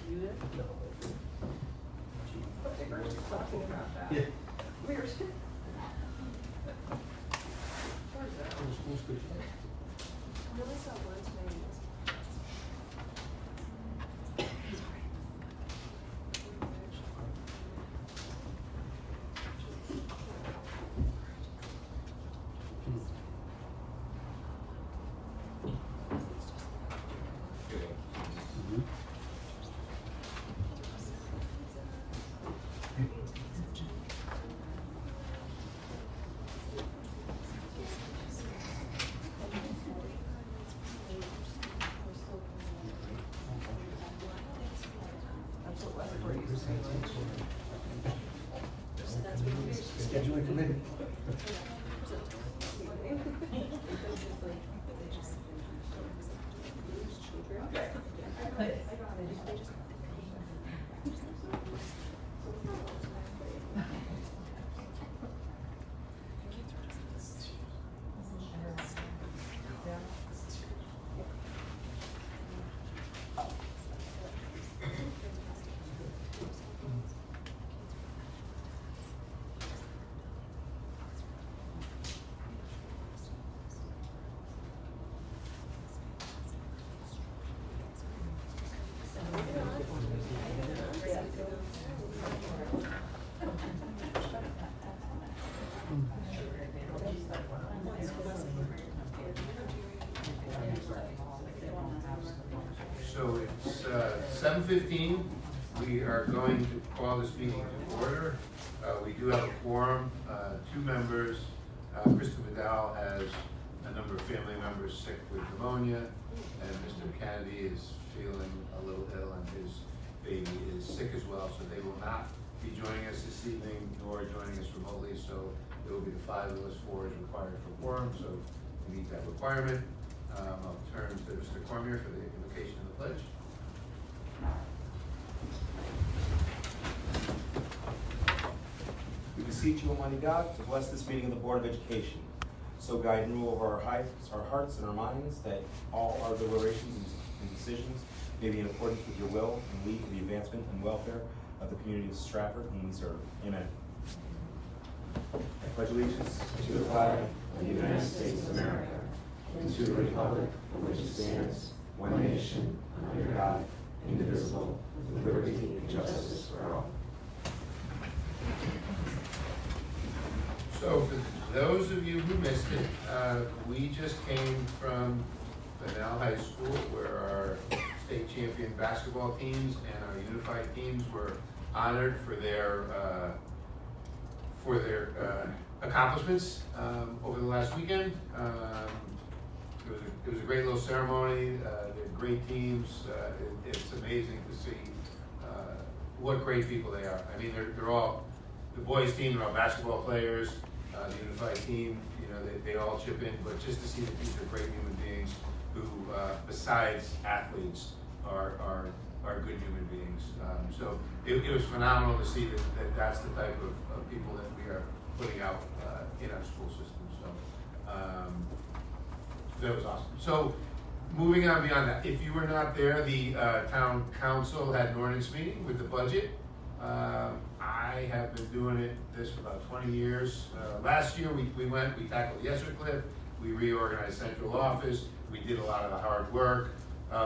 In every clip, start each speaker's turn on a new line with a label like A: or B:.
A: You did?
B: No.
A: We were just talking about that.
B: Yeah.
A: We were. Where's that?
B: On the school street.
A: I really saw one's name was.
B: Scheduling committee.
C: So it's 7:15. We are going to call this meeting to order. We do have a quorum, 2 members. Krista Vidal has a number of family members sick with pneumonia, and Mr. Kennedy is feeling a little ill, and his baby is sick as well, so they will not be joining us this evening, nor joining us remotely, so it will be the 5 of us, 4 is required for quorum, so we meet that requirement. I'll turn to Mr. Cormier for the invocation of the pledge.
D: We beseech you, Almighty God, to bless this meeting of the Board of Education. So guide and rule over our hearts and our minds, that all our deliberations and decisions may be in accordance with your will and lead to the advancement and welfare of the community of Stratford whom we serve. Amen. I pledge allegiance
E: to the flag of the United States of America, and to the republic for which it stands, one nation, under God, indivisible, with liberty and justice for all.
C: So for those of you who missed it, we just came from Vanell High School, where our state champion basketball teams and our unified teams were honored for their accomplishments over the last weekend. It was a great little ceremony. They're great teams. It's amazing to see what great people they are. I mean, they're all, the boys team, they're all basketball players. The unified team, you know, they all chip in, but just to see that these are great human beings who, besides athletes, are good human beings. So it was phenomenal to see that's the type of people that we are putting out in our school system. So that was awesome. So moving on beyond that, if you were not there, the town council had an ordinance meeting with the budget. I have been doing this for about 20 years. Last year we tackled Cliff, we reorganized central office, we did a lot of the hard work.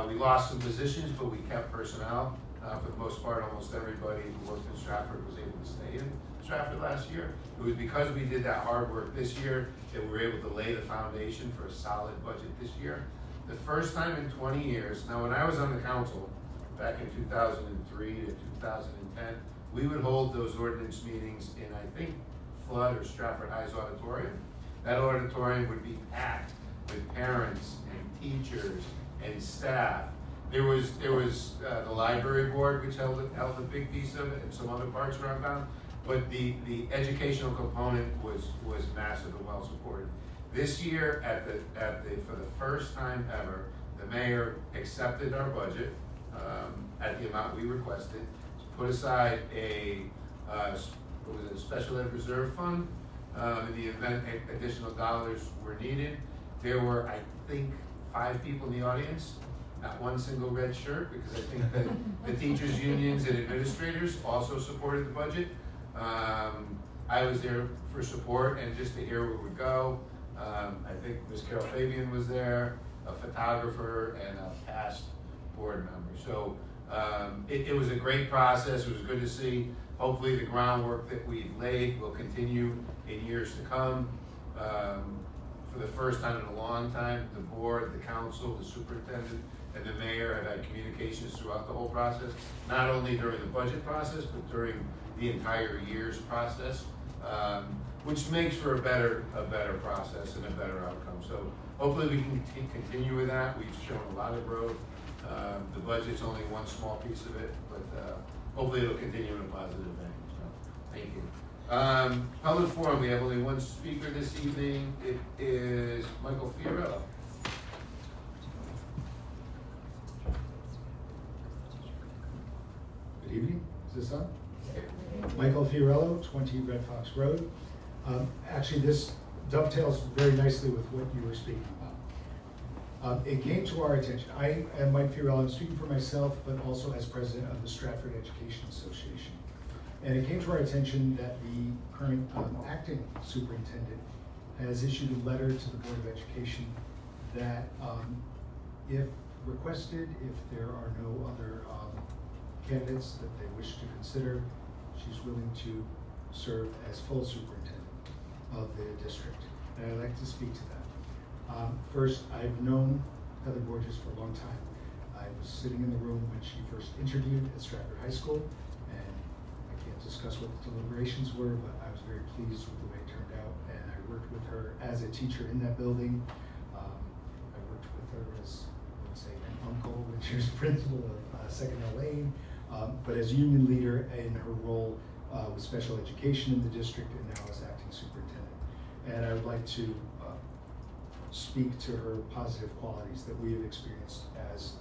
C: We lost some positions, but we kept personnel. For the most part, almost everybody who worked in Stratford was able to stay in Stratford last year. It was because we did that hard work this year that we were able to lay the foundation for a solid budget this year. The first time in 20 years, now when I was on the council back in 2003 to 2010, we would hold those ordinance meetings in, I think, Flood or Stratford High's auditorium. That auditorium would be packed with parents and teachers and staff. There was the library board, which held a big piece of it, and some other parts around town. But the educational component was massive and well supported. This year, for the first time ever, the mayor accepted our budget at the amount we requested. Put aside a special ed reserve fund in the event additional dollars were needed. There were, I think, 5 people in the audience not one single red shirt, because I think that the teachers' unions and administrators also supported the budget. I was there for support and just to hear where we would go. I think Ms. Carol Fabian was there, a photographer, and a past board member. So it was a great process. It was good to see. Hopefully the groundwork that we've laid will continue in years to come. For the first time in a long time, the board, the council, the superintendent, and the mayor have had communications throughout the whole process, not only during the budget process, but during the entire year's process, which makes for a better process and a better outcome. So hopefully we can continue with that. We've shown a lot of growth. The budget's only one small piece of it, but hopefully it'll continue in a positive vein. So thank you. Public forum, we have only one speaker this evening. It is Michael Fiorello.
B: Good evening, is this on? Michael Fiorello, 20 Red Fox Road. Actually, this dovetails very nicely with what you were speaking about. It came to our attention, I am Mike Fiorello, I'm speaking for myself, but also as president of the Stratford Education Association. And it came to our attention that the current acting superintendent has issued a letter to the Board of Education that if requested, if there are no other candidates that they wish to consider, she's willing to serve as full superintendent of the district. And I'd like to speak to that. First, I've known Heather Borges for a long time. I was sitting in the room when she first interviewed at Stratford High School, and I can't discuss what the deliberations were, but I was very pleased with the way it turned out, and I worked with her as a teacher in that building. I worked with her as, I would say, an uncle when she was principal of Second L Lane, but as union leader in her role with special education in the district, and now as acting superintendent. And I would like to speak to her positive qualities that we have experienced as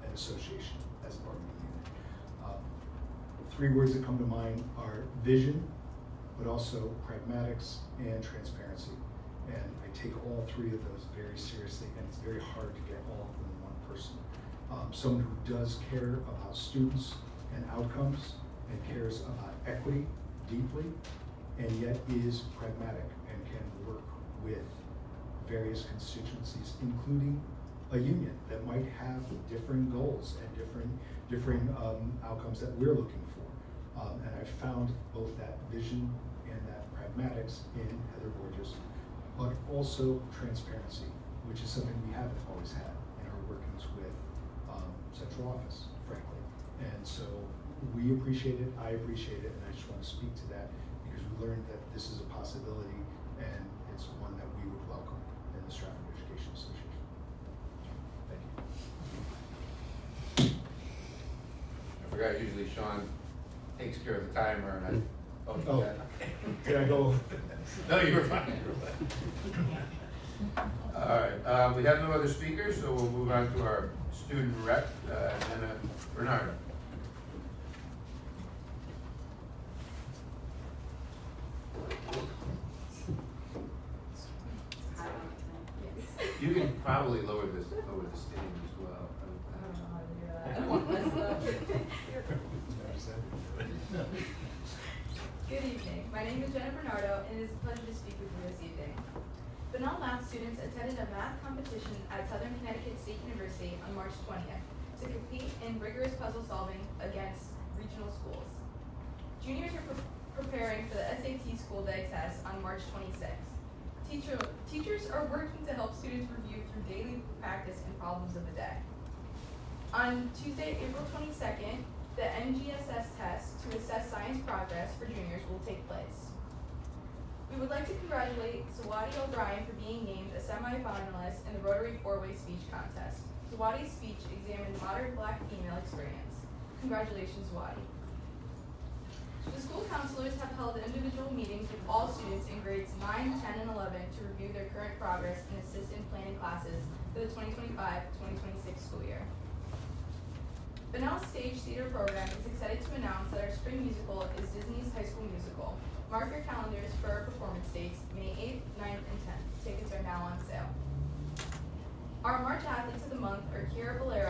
B: an association, as a part of the union. Three words that come to mind are vision, but also pragmatics and transparency. And I take all three of those very seriously, and it's very hard to get all of them in one person. Someone who does care about students and outcomes and cares about equity deeply, and yet is pragmatic and can work with various constituencies, including a union that might have differing goals and differing outcomes that we're looking for. And I found both that vision and that pragmatics in Heather Borges, but also transparency, which is something we haven't always had in our workings with central office, frankly. And so we appreciate it, I appreciate it, and I just want to speak to that because we learned that this is a possibility and it's one that we would welcome in the Stratford Education Association. Thank you.
C: I forgot, usually Sean takes care of the timer, and
B: Oh, can I go?
C: No, you were fine. All right, we have no other speakers, so we'll move on to our student rep, Anna Bernardo. You can probably lower the stand as well.
A: I don't know how to do that. I want this stuff.
F: Good evening. My name is Jenna Bernardo, and it is a pleasure to speak with you this evening. Benall math students attended a math competition at Southern Connecticut State University on March 20th to compete in rigorous puzzle solving against regional schools. Juniors are preparing for the SAT School Day test on March 26th. Teachers are working to help students review through daily practice and problems of the day. On Tuesday, April 22nd, the NGSS test to assess science progress for juniors will take place. We would like to congratulate Zawadi O'Brien for being named a semi-finalist in the Rotary 4-Way Speech Contest. Zawadi's speech examined modern Black female experience. Congratulations, Zawadi. The school counselors have held individual meetings with all students in grades 9, 10, and 11 to review their current progress and assist in planning classes for the 2025-2026 school year. Benall's Stage Theater program is excited to announce that our spring musical is Disney's High School Musical. Mark your calendars for our performance dates, May 8th, 9th, and 10th. Tickets are now on sale. Our March athletes of the month are Kiara Valero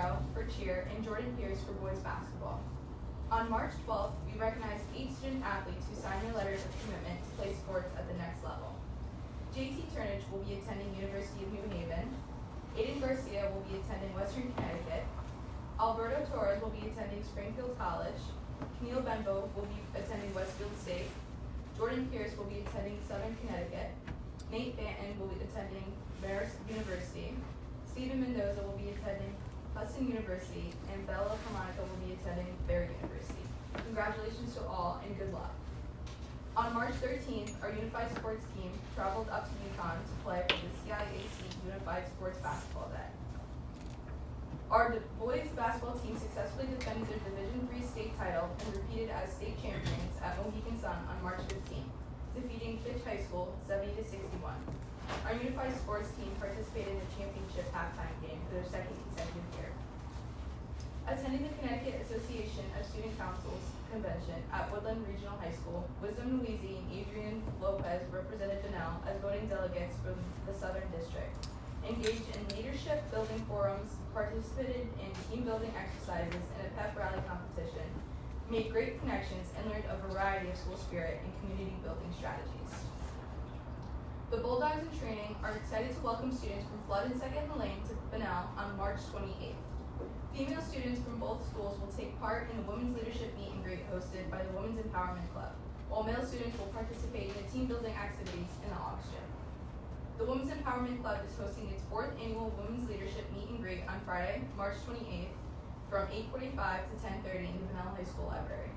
F: year, and Jordan Pierce for boys basketball. On March 12th, we recognized 8 student athletes who signed their letters of commitment to play sports at the next level. JT Turnage will be attending University of New Haven. Aiden Garcia will be attending Western Connecticut. Alberto Torres will be attending Springfield College. Camille Benbow will be attending Westfield State. Jordan Pierce will be attending Southern Connecticut. Nate Banton will be attending Marist University. Stephen Mendoza will be attending Hudson University, and Bella Carmonica will be attending Barry University. Congratulations to all, and good luck. On March 13th, our Unified Sports team traveled up to Yukon to play for the CIAC Unified Sports Basketball Day. Our boys basketball team successfully defended their Division III state title and repeated as state champions at Mohegan Sun on March 15th, defeating Fitch High School 70-61. Our Unified Sports team participated in the championship halftime game for their second consecutive year. Attending the Connecticut Association of Student Councils convention at Woodland Regional High School, Wisdom Louisi and Adrian Lopez represented Bunnell as voting delegates from the Southern District. Engaged in leadership building forums, participated in team building exercises and a pep rally competition, made great connections, and learned a variety of school spirit and community building strategies. The Bulldogs in training are excited to welcome students from Flood and Second Lane to Bunnell on March 28th. Female students from both schools will take part in the Women's Leadership Meet and Greet hosted by the Women's Empowerment Club, while male students will participate in the team building activities in the Aux Gym. The Women's Empowerment Club is hosting its 4th annual Women's Leadership Meet and Greet on Friday, March 28th from 8:45 to 10:30 in the Bunnell High School Library.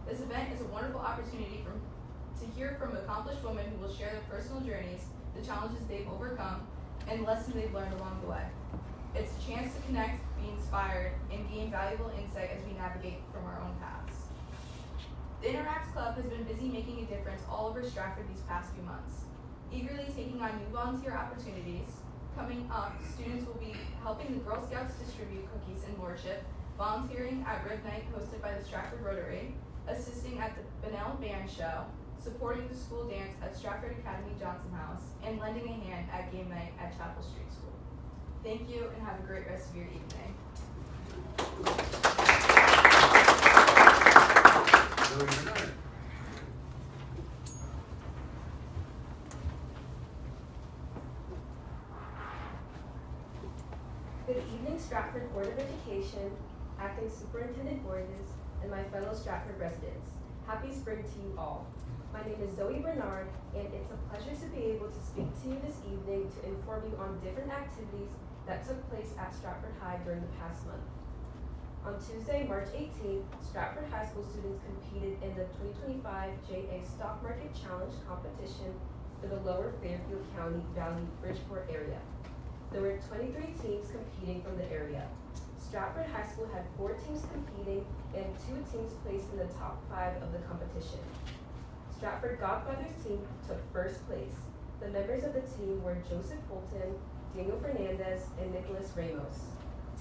F: This event is a wonderful opportunity to hear from accomplished women who will share their personal journeys, the challenges they've overcome, and lessons they've learned along the way. It's a chance to connect, be inspired, and gain valuable insight as we navigate from our own paths. The Interacts Club has been busy making a difference all over Stratford these past few months, eagerly taking on new volunteer opportunities. Coming up, students will be helping the Girl Scouts distribute cookies and worship, volunteering at Rib Night hosted by the Stratford Rotary, assisting at the Bunnell Band Show, supporting the school dance at Stratford Academy Johnson House, and lending a hand at game night at Chapel Street School. Thank you, and have a great rest of your evening.
G: Good evening, Stratford Board of Education, Acting Superintendent Borges, and my fellow Stratford residents. Happy spring to you all. My name is Zoe Bernard, and it's a pleasure to be able to speak to you this evening to inform you on different activities that took place at Stratford High during the past month. On Tuesday, March 18th, Stratford High School students competed in the 2025 JA Stock Market Challenge competition for the Lower Fairfield County Valley Bridgeport area. There were 23 teams competing from the area. Stratford High School had 4 teams competing and 2 teams placed in the top 5 of the competition. Stratford Godfathers team took first place. The members of the team were Joseph Holton, Daniel Fernandez, and Nicholas Ramos.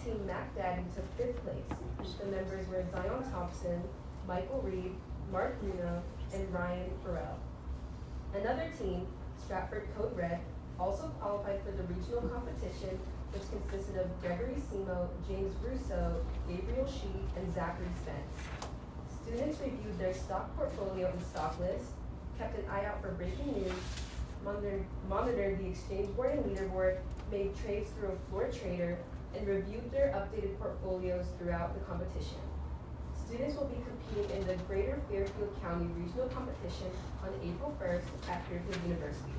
G: Team Mac Daddy took 5th place. The members were Zion Thompson, Michael Reed, Mark Bruno, and Ryan Farrell. Another team, Stratford Code Red, also qualified for the regional competition, which consisted of Gregory Simo, James Russo, Gabriel Shee, and Zachary Spence. Students reviewed their stock portfolio and stock list, kept an eye out for breaking news, monitored the exchange board and leaderboard, made trades through a floor trader, and reviewed their updated portfolios throughout the competition. Students will be competing in the Greater Fairfield County Regional Competition on April 1st at Fairfield University.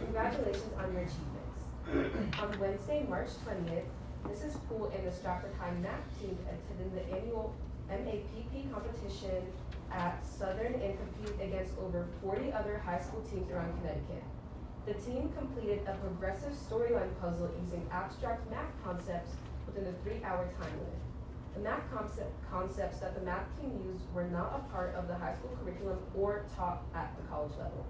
G: Congratulations on your achievements. On Wednesday, March 20th, Mrs. Poole and the Stratford High MAC team attended the annual MAPP competition at Southern and competed against over 40 other high school teams around Connecticut. The team completed a progressive storyline puzzle using abstract math concepts within a 3-hour time limit. The math concepts that the math team used were not a part of the high school curriculum or taught at the college level.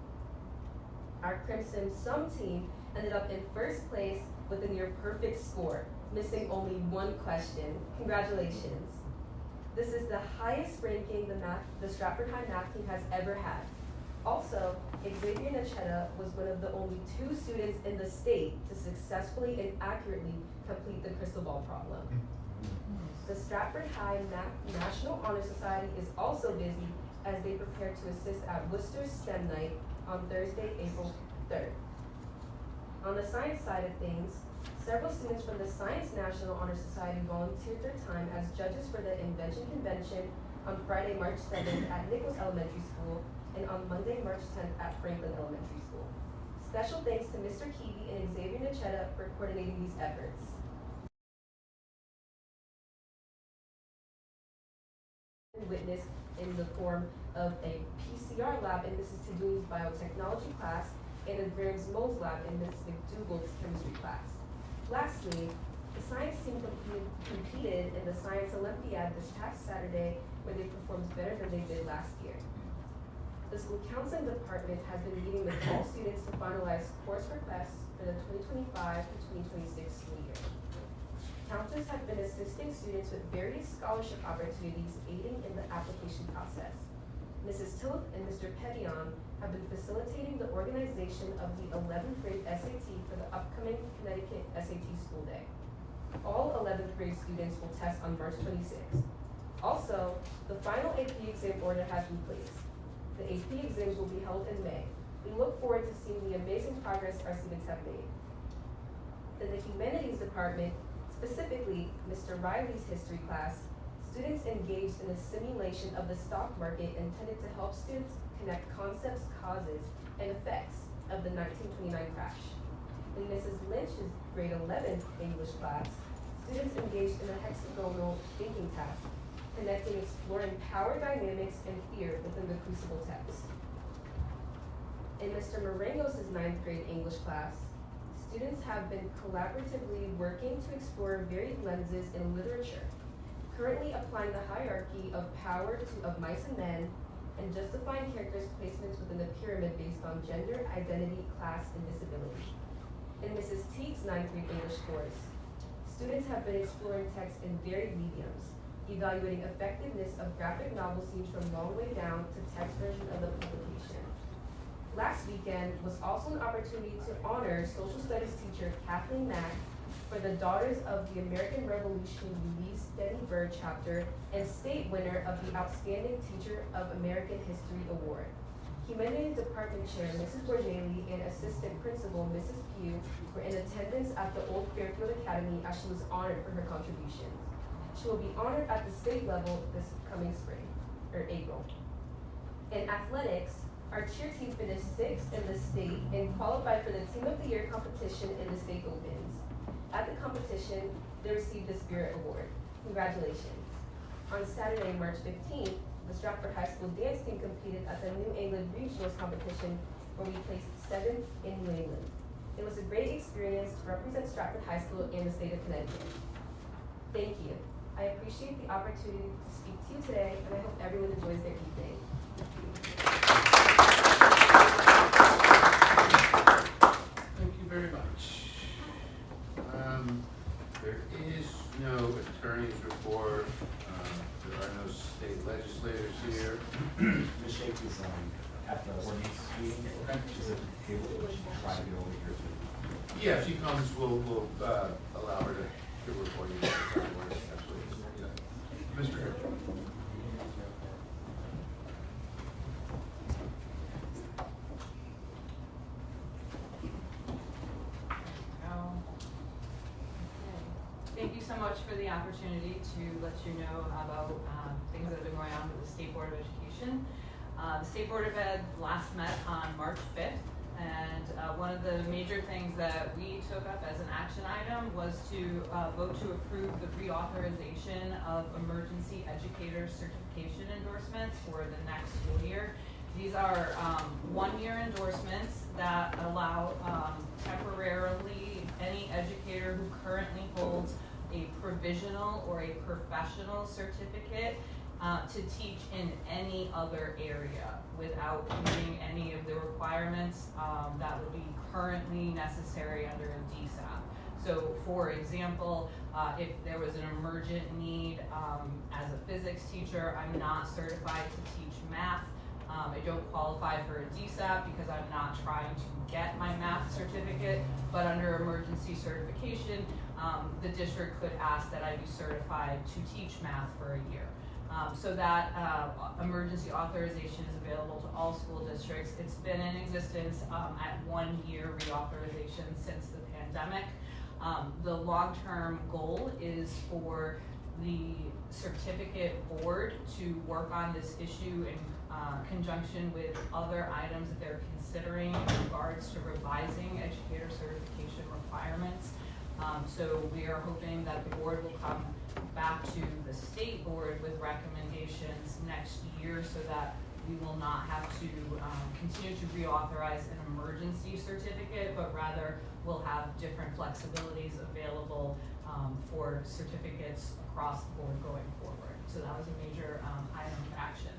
G: Our Crimson Sum team ended up in first place with a near perfect score, missing only 1 question. Congratulations. This is the highest ranking the Stratford High math team has ever had. Also, Xavier Nachetta was one of the only 2 students in the state to successfully and accurately complete the crystal ball problem. The Stratford High National Honor Society is also busy as they prepare to assist at Worcester's STEM Night on Thursday, April 3rd. On the science side of things, several students from the Science National Honor Society volunteered their time as judges for the Invention Convention on Friday, March 7th at Nichols Elementary School and on Monday, March 10th at Franklin Elementary School. Special thanks to Mr. Keevy and Xavier Nachetta for coordinating these efforts. Witnessed in the form of a PCR lab in Mrs. Tadoon's biotechnology class and a Grams-Moles lab in Mrs. McDougall's chemistry class. Lastly, the science team competed in the Science Olympiad this past Saturday, where they performed better than they did last year. The school counseling department has been meeting with all students to finalize course requests for the 2025 to 2026 school year. Counselors have been assisting students with various scholarship opportunities, aiding in the application process. Mrs. Tillip and Mr. Pevion have been facilitating the organization of the 11th grade SAT for the upcoming Connecticut SAT school day. All 11th grade students will test on March 26th. Also, the final AP exam order has been placed. The AP exams will be held in May. We look forward to seeing the amazing progress our students have made. In the humanities department, specifically Mr. Riley's history class, students engaged in a simulation of the stock market intended to help students connect concepts, causes, and effects of the 1929 crash. In Mrs. Lynch's grade 11 English class, students engaged in a hexagonal thinking task, connecting exploring power dynamics and fear within the crucible text. In Mr. Marengos' 9th grade English class, students have been collaboratively working to explore varied lenses in literature, currently applying the hierarchy of power of mice and men, and justifying characters' placements within the pyramid based on gender, identity, class, and disability. In Mrs. Teague's 9th grade English course, students have been exploring text in varied mediums, evaluating effectiveness of graphic novel scenes from long way down to text version of the publication. Last weekend was also an opportunity to honor social studies teacher Kathleen Mack for the Daughters of the American Revolution Louise Denny Bird chapter and state winner of the Outstanding Teacher of American History Award. Humanities Department Chair Mrs. Borgelli and Assistant Principal Mrs. Pugh were in attendance at the Old Fairfield Academy as she was honored for her contributions. She will be honored at the state level this coming April. In athletics, our cheer team finished 6th in the state and qualified for the Team of the Year competition in the state opens. At the competition, they received the Spirit Award. Congratulations. On Saturday, March 15th, the Stratford High School dance team competed at the New England Regionals competition, where we placed 7th in New England. It was a great experience to represent Stratford High School and the state of Connecticut. Thank you. I appreciate the opportunity to speak to you today, and I hope everyone enjoys their evening.
C: Thank you very much. There is no attorney's report. There are no state legislators here.
D: Ms. Shake is at the ordinance meeting. She's at the table, but she can try to get over here too.
C: Yeah, if she comes, we'll allow her to report you. Mr. Hirsch.
A: Thank you so much for the opportunity to let you know about things that have been going on with the State Board of Education. The State Board of Ed last met on March 5th, and one of the major things that we took up as an action item was to vote to approve the reauthorization of emergency educator certification endorsements for the next school year. These are one-year endorsements that allow temporarily any educator who currently holds a provisional or a professional certificate to teach in any other area without meeting any of the requirements that would be currently necessary under a DSAP. So for example, if there was an emergent need as a physics teacher, I'm not certified to teach math. I don't qualify for a DSAP because I'm not trying to get my math certificate, but under emergency certification, the district could ask that I be certified to teach math for a year. So that emergency authorization is available to all school districts. It's been in existence at 1 year reauthorization since the pandemic. The long-term goal is for the certificate board to work on this issue in conjunction with other items that they're considering in regards to revising educator certification requirements. So we are hoping that the board will come back to the state board with recommendations next year so that we will not have to continue to reauthorize an emergency certificate, but rather we'll have different flexibilities available for certificates across the board going forward. So that was a major item of action.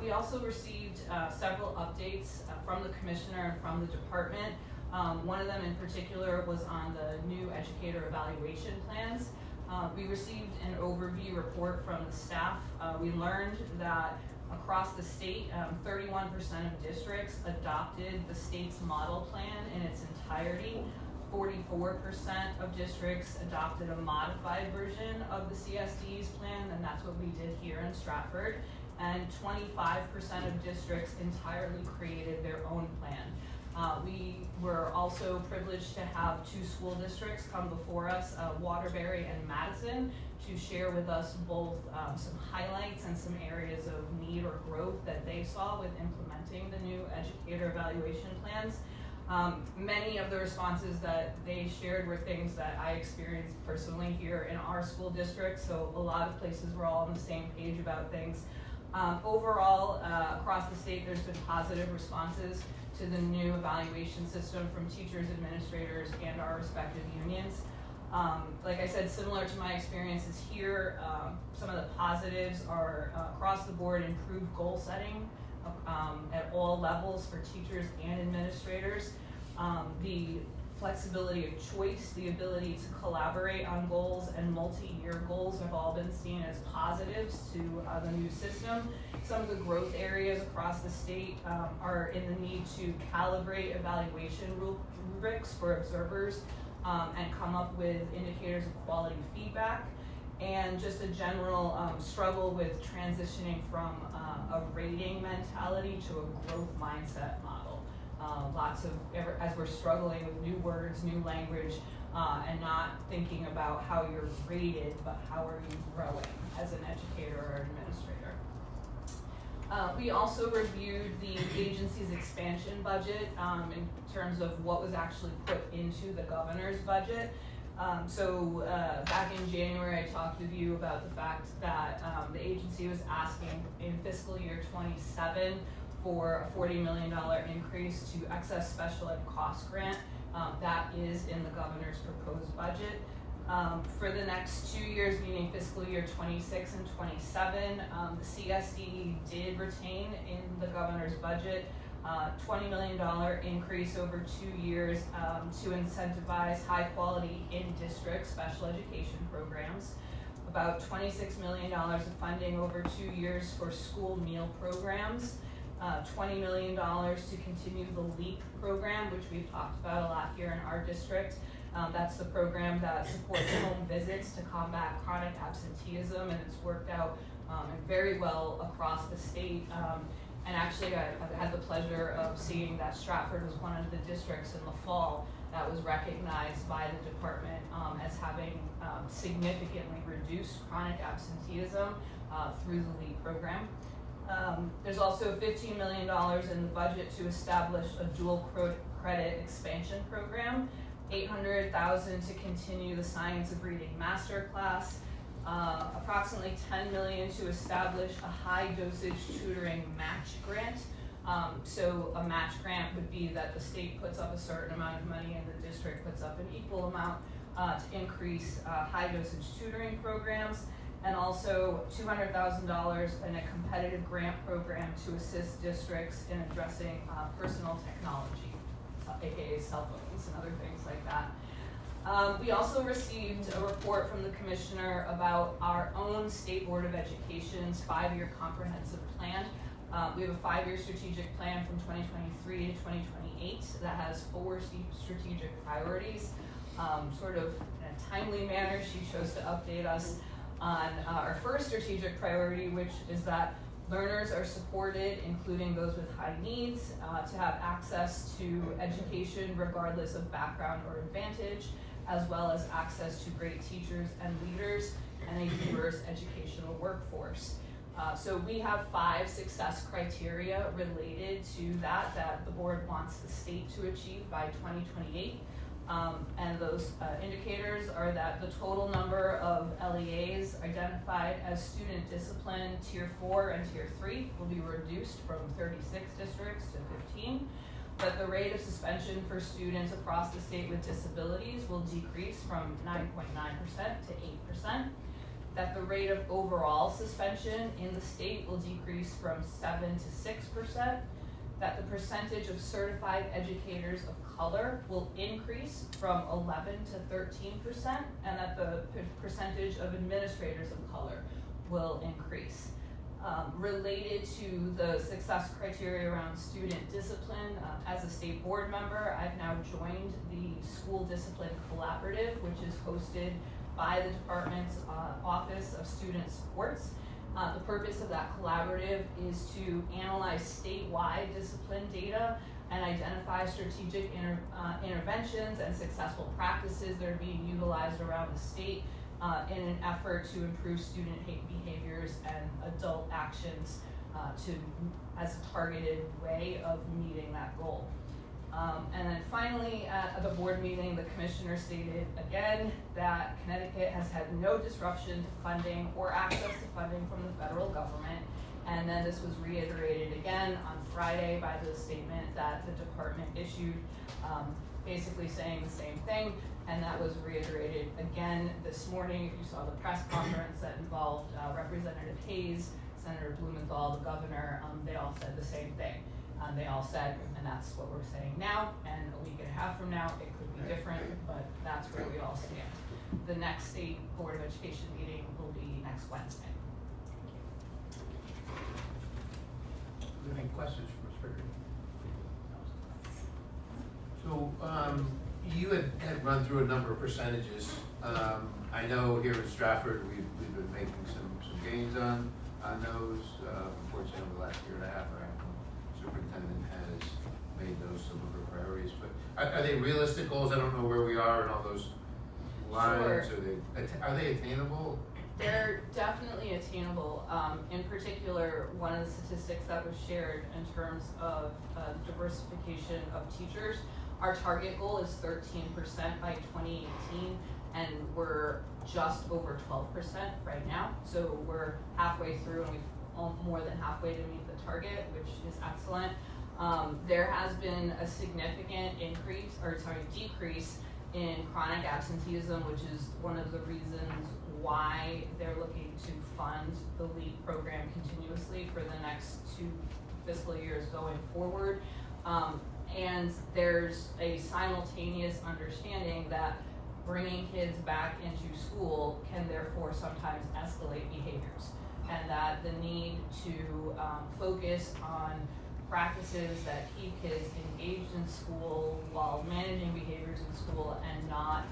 A: We also received several updates from the commissioner and from the department. One of them in particular was on the new educator evaluation plans. We received an overview report from the staff. We learned that across the state, 31% of districts adopted the state's model plan in its entirety. 44% of districts adopted a modified version of the CSD's plan, and that's what we did here in Stratford. And 25% of districts entirely created their own plan. We were also privileged to have 2 school districts come before us, Waterbury and Madison, to share with us both some highlights and some areas of need or growth that they saw with implementing the new educator evaluation plans. Many of the responses that they shared were things that I experienced personally here in our school district, so a lot of places were all on the same page about things. Overall, across the state, there's been positive responses to the new evaluation system from teachers, administrators, and our respective unions. Like I said, similar to my experiences here, some of the positives are across the board improved goal setting at all levels for teachers and administrators. The flexibility of choice, the ability to collaborate on goals and multi-year goals have all been seen as positives to the new system. Some of the growth areas across the state are in the need to calibrate evaluation rubrics for observers and come up with indicators of quality feedback, and just a general struggle with transitioning from a rating mentality to a growth mindset model. As we're struggling with new words, new language, and not thinking about how you're rated, but how are you growing as an educator or administrator. We also reviewed the agency's expansion budget in terms of what was actually put into the governor's budget. Back in January, I talked with you about the fact that the agency was asking in fiscal year 27 for a $40 million increase to excess special ed cost grant. That is in the governor's proposed budget. For the next 2 years, meaning fiscal year 26 and 27, the CSD did retain in the governor's budget $20 million increase over 2 years to incentivize high quality in-district special education programs. About $26 million of funding over 2 years for school meal programs. $20 million to continue the LEAP program, which we've talked about a lot here in our district. That's the program that supports home visits to combat chronic absenteeism, and it's worked out very well across the state. And actually, I've had the pleasure of seeing that Stratford was one of the districts in the fall that was recognized by the department as having significantly reduced chronic absenteeism through the LEAP program. There's also $15 million in the budget to establish a dual credit expansion program, $800,000 to continue the Science of Reading Masterclass, approximately $10 million to establish a high dosage tutoring match grant. So a match grant would be that the state puts up a certain amount of money and the district puts up an equal amount to increase high dosage tutoring programs, and also $200,000 in a competitive grant program to assist districts in addressing personal technology, aka cell phones and other things like that. We also received a report from the commissioner about our own State Board of Education's 5-year comprehensive plan. We have a 5-year strategic plan from 2023 to 2028 that has 4 strategic priorities. sort of in a timely manner, she chose to update us on our first strategic priority, which is that learners are supported, including those with high needs, to have access to education regardless of background or advantage, as well as access to great teachers and leaders and a diverse educational workforce. So we have 5 success criteria related to that the board wants the state to achieve by 2028. And those indicators are that the total number of LEAs identified as student discipline Tier 4 and Tier 3 will be reduced from 36 districts to 15. That the rate of suspension for students across the state with disabilities will decrease from 9.9% to 8%. That the rate of overall suspension in the state will decrease from 7 to 6%. That the percentage of certified educators of color will increase from 11 to 13%, and that the percentage of administrators of color will increase. Related to the success criteria around student discipline, as a state board member, I've now joined the School Discipline Collaborative, which is hosted by the department's Office of Student Supports. The purpose of that collaborative is to analyze statewide discipline data and identify strategic interventions and successful practices that are being utilized around the state in an effort to improve student behaviors and adult actions as a targeted way of meeting that goal. And then finally, at the board meeting, the commissioner stated again that Connecticut has had no disruption to funding or access to funding from the federal government. And then this was reiterated again on Friday by the statement that the department issued, basically saying the same thing. And that was reiterated again this morning. If you saw the press conference that involved Representative Hayes, Senator Blumenthal, the governor, they all said the same thing. They all said, and that's what we're saying now, and a week and a half from now, it could be different, but that's where we all stand. The next state Board of Education meeting will be next Wednesday.
C: Any questions from the speaker? So you had run through a number of percentages. I know here in Stratford we've been making some gains on those. Unfortunately, over the last year and a half, our superintendent has made those some of her priorities. But are they realistic goals? I don't know where we are in all those lines.
A: Sure.
C: Are they attainable?
A: They're definitely attainable. In particular, one of the statistics that was shared in terms of diversification of teachers, our target goal is 13% by 2018, and we're just over 12% right now. So we're halfway through, and we've more than halfway to meet the target, which is excellent. There has been a significant decrease in chronic absenteeism, which is one of the reasons why they're looking to fund the LEAP program continuously for the next 2 fiscal years going forward. And there's a simultaneous understanding that bringing kids back into school can therefore sometimes escalate behaviors, and that the need to focus on practices that keep kids engaged in school while managing behaviors in school and not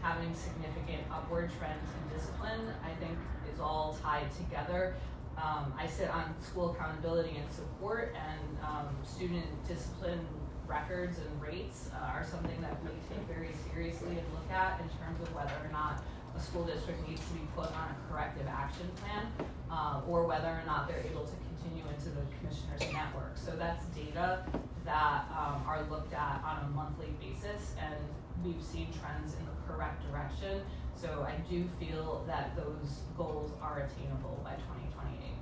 A: having significant upward trends in discipline, I think is all tied together. I sit on school accountability and support, and student discipline records and rates are something that we take very seriously and look at in terms of whether or not a school district needs to be put on a corrective action plan, or whether or not they're able to continue into the commissioner's network. So that's data that are looked at on a monthly basis, and we've seen trends in the correct direction. So I do feel that those goals are attainable by 2028.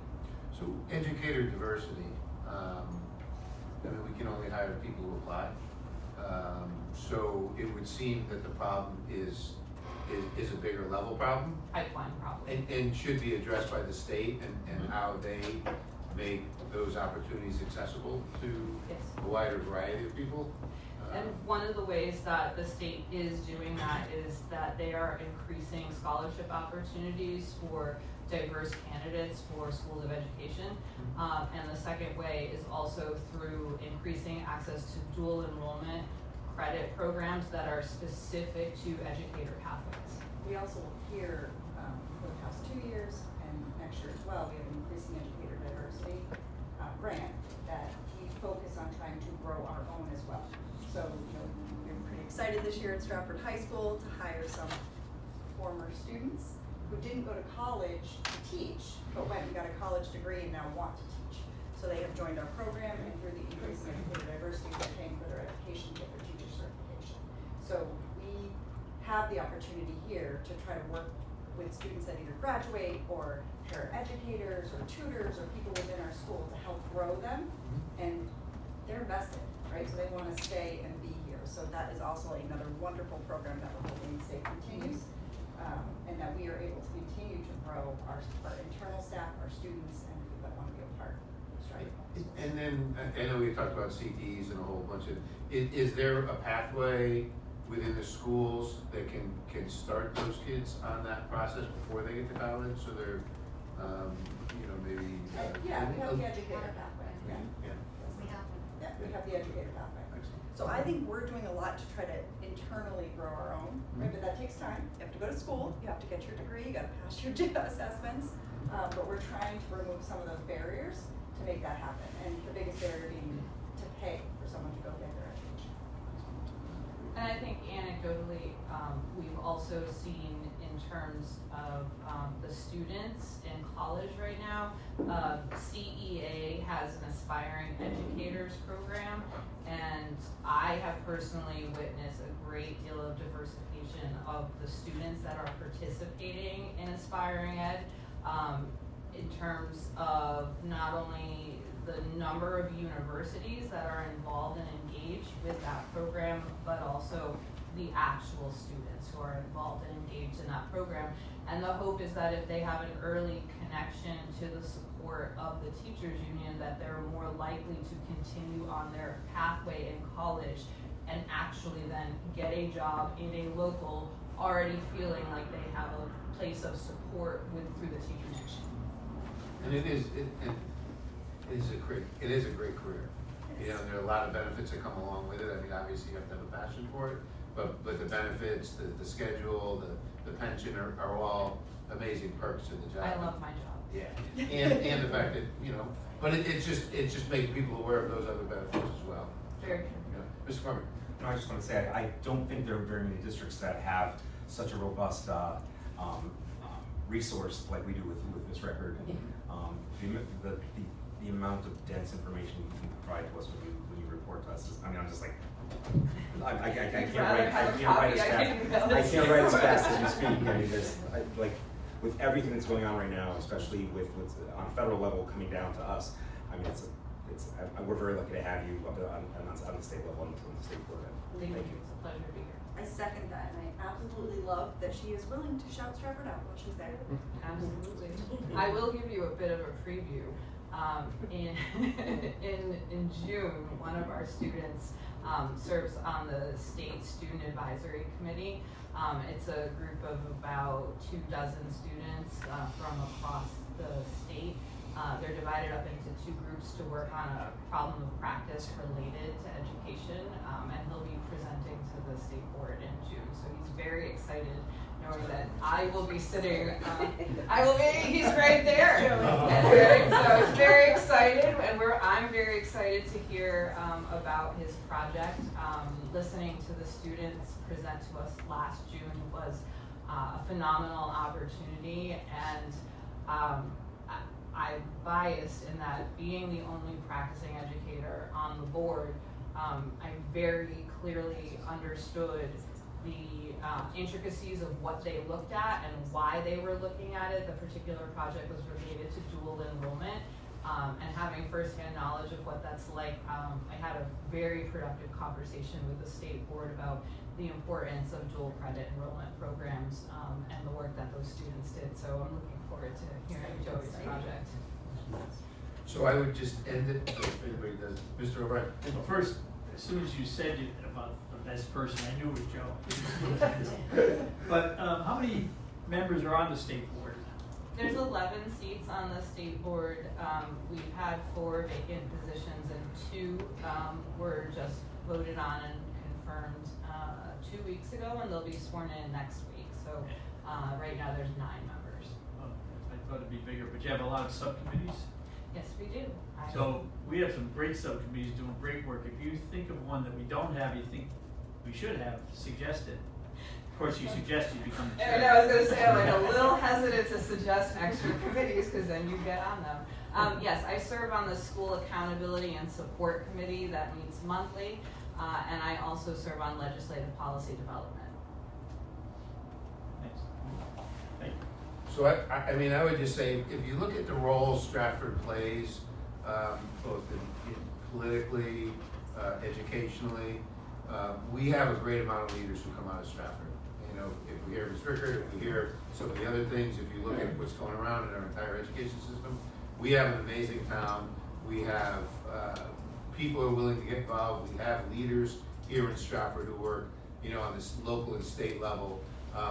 C: So educator diversity, I mean, we can only hire people who apply. So it would seem that the problem is a bigger level problem.
A: Pipeline problem.
C: And should be addressed by the state and how they make those opportunities accessible to
A: Yes.
C: a wider variety of people.
A: And one of the ways that the state is doing that is that they are increasing scholarship opportunities for diverse candidates for schools of education. And the second way is also through increasing access to dual enrollment credit programs that are specific to educator pathways.
H: We also hear, for the past 2 years and next year as well, we have an increasing educator diversity grant that we focus on trying to grow our own as well. So, we're pretty excited this year at Stratford High School to hire some former students who didn't go to college to teach, but went and got a college degree and now want to teach. So they have joined our program, and through the increasing educator diversity, they're paying for their education to get their teacher certification. So we have the opportunity here to try to work with students that either graduate or paraeducators or tutors or people within our school to help grow them, and they're invested, right? So they want to stay and be here. So that is also another wonderful program that we're hoping to say continues, and that we are able to continue to grow our internal staff, our students, and people that want to be a part of Stratford.
C: And then, I know we talked about CTEs and a whole bunch of, is there a pathway within the schools that can start those kids on that process before they get to college, so they're, maybe?
H: Yeah, we have the educator pathway. Yeah.
C: Yeah.
H: We have one. Yeah, we have the educator pathway.
C: Excellent.
H: So I think we're doing a lot to try to internally grow our own, right? But that takes time. You have to go to school, you have to get your degree, you gotta pass your assessments. But we're trying to remove some of those barriers to make that happen. And the biggest barrier being to pay for someone to go get their education.
A: And I think anecdotally, we've also seen in terms of the students in college right now, CEA has an aspiring educators program, and I have personally witnessed a great deal of diversification of the students that are participating in aspiring ed, in terms of not only the number of universities that are involved and engaged with that program, but also the actual students who are involved and engaged in that program. And the hope is that if they have an early connection to the support of the teachers union, that they're more likely to continue on their pathway in college and actually then get a job in a local, already feeling like they have a place of support through the teacher connection.
C: And it is a great career. There are a lot of benefits that come along with it. I mean, obviously you have to have a passion for it, but the benefits, the schedule, the pension are all amazing perks to the job.
A: I love my job.
C: Yeah, and the fact that, but it's just making people aware of those other benefits as well.
A: Very true.
C: Mr. Farmer.
D: No, I just want to say, I don't think there are very many districts that have such a robust resource like we do with this record. The amount of dense information you can provide to us when you report to us is, I'm just like, I can't write as fast as you speak. I mean, with everything that's going on right now, especially with on a federal level coming down to us. I mean, we're very lucky to have you up on the state level and on the state board.
A: Thank you. It's a pleasure to be here.
H: I second that, and I absolutely love that she is willing to shout Stratford out while she's there.
A: Absolutely. I will give you a bit of a preview. In June, one of our students serves on the state student advisory committee. It's a group of about 24 students from across the state. They're divided up into 2 groups to work on a problem of practice related to education, and he'll be presenting to the state board in June. So he's very excited knowing that I will be sitting, he's right there. And so he's very excited, and I'm very excited to hear about his project. Listening to the students present to us last June was a phenomenal opportunity, and I'm biased in that being the only practicing educator on the board, I very clearly understood the intricacies of what they looked at and why they were looking at it. The particular project was related to dual enrollment, and having firsthand knowledge of what that's like, I had a very productive conversation with the state board about the importance of dual credit enrollment programs and the work that those students did. So I'm looking forward to hearing Joey's project.
C: So I would just end it, if anybody does. Mr. O'Brien.
I: Well, first, as soon as you said about the best person, I knew it was Joe. But how many members are on the state board?
A: There's 11 seats on the state board. We've had 4 vacant positions, and 2 were just voted on and confirmed 2 weeks ago, and they'll be sworn in next week. So right now there's 9 members.
I: Oh, I thought it'd be bigger, but you have a lot of subcommittees?
A: Yes, we do.
I: So we have some great subcommittees doing great work. If you think of one that we don't have, you think we should have, suggest it. Of course, you suggest you become the chair.
A: And I was going to say, I'm like a little hesitant to suggest extra committees because then you get on them. Yes, I serve on the School Accountability and Support Committee that meets monthly, and I also serve on Legislative Policy Development.
I: Thanks. Thank you.
C: So I mean, I would just say, if you look at the role Stratford plays, both in politically, educationally, we have a great amount of leaders who come out of Stratford. You know, if we hear Ms. Rickard, if we hear some of the other things, if you look at what's going around in our entire education system, we have an amazing town. We have people who are willing to get involved. We have leaders here in Stratford who work, you know, on this local and state level.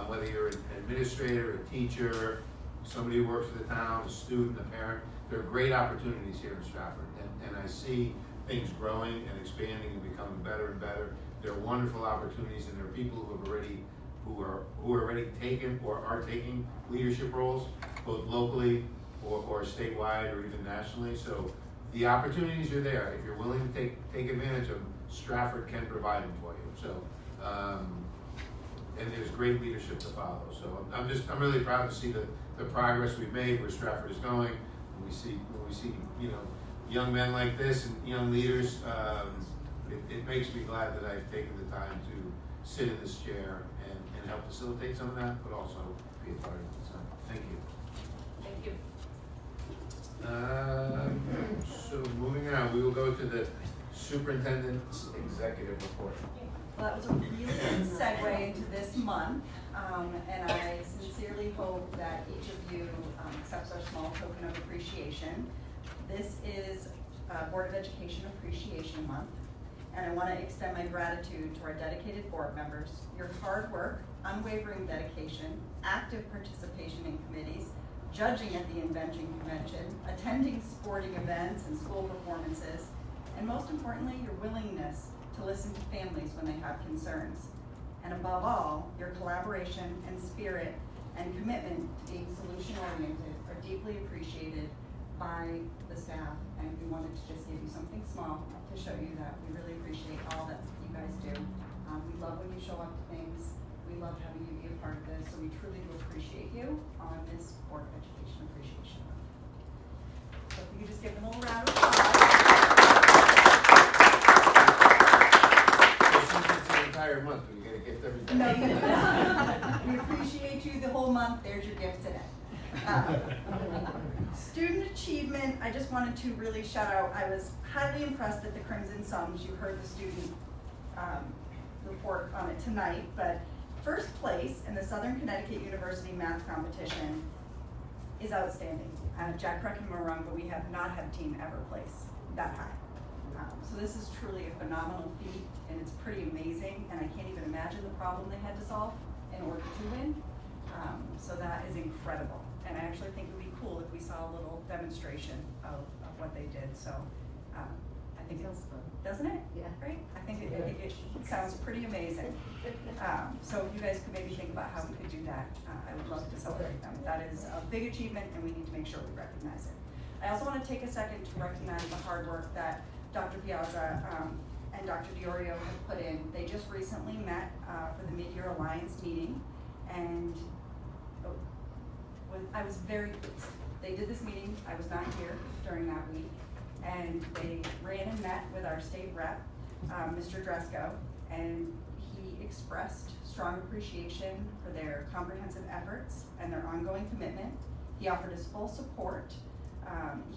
C: Whether you're an administrator, a teacher, somebody who works for the town, a student, a parent, there are great opportunities here in Stratford, and I see things growing and expanding and becoming better and better. There are wonderful opportunities, and there are people who are already taken or are taking leadership roles, both locally or statewide or even nationally. So the opportunities are there. If you're willing to take advantage of them, Stratford can provide them for you. So. And there's great leadership to follow. So I'm really proud to see the progress we've made, where Stratford is going. When we see you know, young men like this and young leaders, it makes me glad that I've taken the time to sit in this chair and help facilitate some of that, but also be a part of it. So thank you.
A: Thank you.
C: So moving on, we will go to the superintendent's executive report.
H: Well, that was a really good segue into this month, and I sincerely hope that each of you accepts our small token of appreciation. This is Board of Education Appreciation Month, and I want to extend my gratitude to our dedicated board members. Your hard work, unwavering dedication, active participation in committees, judging at the Invention Convention, attending sporting events and school performances, and most importantly, your willingness to listen to families when they have concerns. And above all, your collaboration and spirit and commitment to being solution-oriented are deeply appreciated by the staff. And we wanted to just give you something small to show you that we really appreciate all that you guys do. We love when you show up to things. We love having you be a part of this. So we truly do appreciate you on this Board of Education Appreciation Month. So if we could just give them a little round of applause.
C: Entire month, we get a gift every day.
H: No, you don't. We appreciate you the whole month. There's your gift today. Student achievement, I just wanted to really shout out, I was highly impressed at the Crimson Sums. You heard the student report on it tonight, but first place in the Southern Connecticut University math competition is outstanding. Jack, correct me if I'm wrong, but we have not had a team ever place that high. So this is truly a phenomenal feat, and it's pretty amazing, and I can't even imagine the problem they had to solve in order to win. So that is incredible, and I actually think it would be cool if we saw a little demonstration of what they did. So I think it's fun, doesn't it?
G: Yeah.
H: Right? I think it sounds pretty amazing. So you guys could maybe think about how we could do that. I would love to celebrate them. That is a big achievement, and we need to make sure we recognize it. I also want to take a second to recognize the hard work that Dr. Piazza and Dr. Diorio have put in. They just recently met for the Mid-Year Alliance meeting, and I was very pleased. They did this meeting, I was not here during that week, and they ran and met with our state rep, Mr. Dresko, and he expressed strong appreciation for their comprehensive efforts and their ongoing commitment. He offered his full support.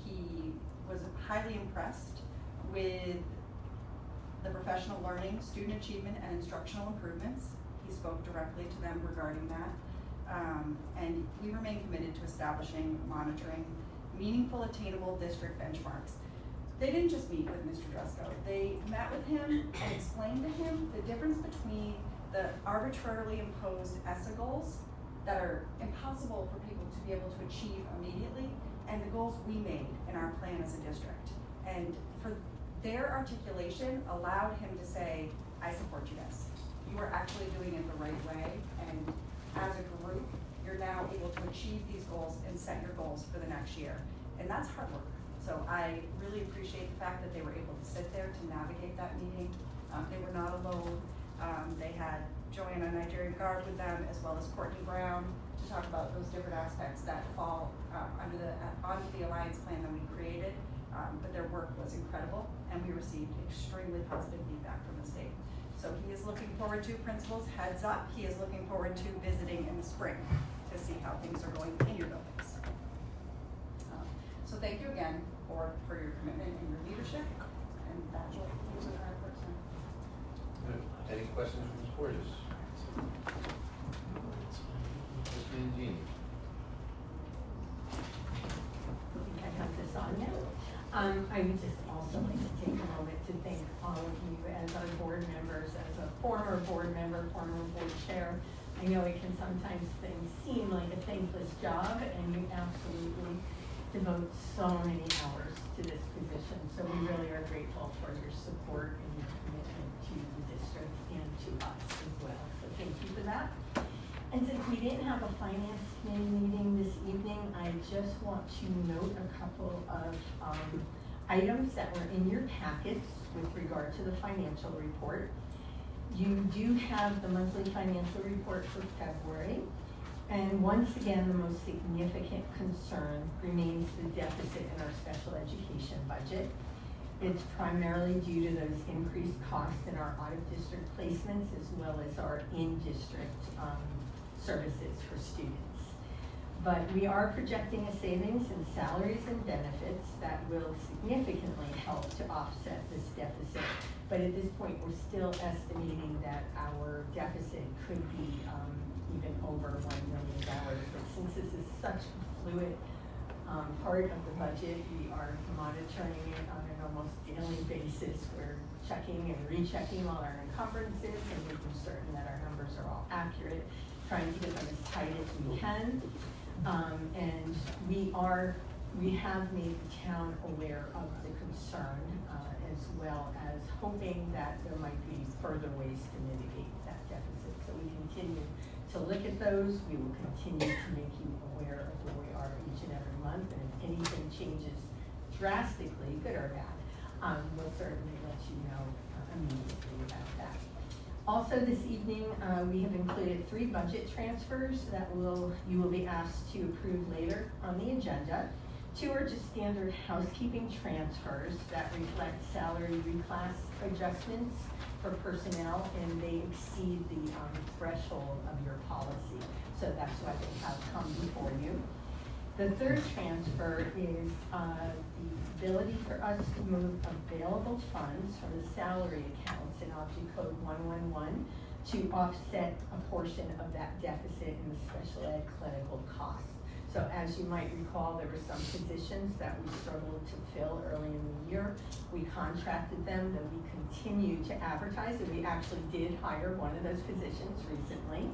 H: He was highly impressed with the professional learning, student achievement, and instructional improvements. He spoke directly to them regarding that. And we remain committed to establishing, monitoring meaningful, attainable district benchmarks. They didn't just meet with Mr. Dresko. They met with him and explained to him the difference between the arbitrarily imposed ESSA goals that are impossible for people to be able to achieve immediately, and the goals we made in our plan as a district. And for their articulation allowed him to say, I support you guys. You are actually doing it the right way, and as a group, you're now able to achieve these goals and set your goals for the next year. And that's hard work. So I really appreciate the fact that they were able to sit there to navigate that meeting. They were not alone. They had Joanna Nigerian Guard with them, as well as Courtney Brown, to talk about those different aspects that fall onto the alliance plan that we created. But their work was incredible, and we received extremely positive feedback from the state. So he is looking forward to, principals, heads up, he is looking forward to visiting in the spring to see how things are going in your buildings. So thank you again for your commitment and your leadership, and that will conclude our first time.
C: Any questions from Ms. Porges? Ms. Mangini?
J: I have this on now. I would just also like to take a moment to thank all of you as our board members, as a former board member, former board chair. I know it can sometimes seem like a thankless job, and you absolutely devote so many hours to this position. So we really are grateful for your support and your commitment to the district and to us as well. So thank you for that. And since we didn't have a finance committee meeting this evening, I just want to note a couple of items that were in your packets with regard to the financial report. You do have the monthly financial report for February. And once again, the most significant concern remains the deficit in our special education budget. It's primarily due to those increased costs in our out-of-district placements as well as our in-district services for students. But we are projecting a savings in salaries and benefits that will significantly help to offset this deficit. But at this point, we're still estimating that our deficit could be even over $1 million. But since this is such a fluid part of the budget, we are monitoring it on an almost daily basis. We're checking and rechecking all our encumbrances and making certain that our numbers are all accurate, trying to get them as tight as we can. And we have made the town aware of the concern, as well as hoping that there might be further ways to mitigate that deficit. So we continue to look at those. We will continue to make you aware of where we are each and every month. And if anything changes drastically, good or bad, we'll certainly let you know immediately about that. Also this evening, we have included 3 budget transfers that you will be asked to approve later on the agenda. 2 are just standard housekeeping transfers that reflect salary reclass adjustments for personnel, and they exceed the threshold of your policy. So that's why they have come before you. The 3rd transfer is the ability for us to move available funds from the salary accounts in Object Code 111 to offset a portion of that deficit in the special ed clinical costs. So as you might recall, there were some positions that we struggled to fill early in the year. We contracted them, then we continued to advertise, and we actually did hire one of those positions recently.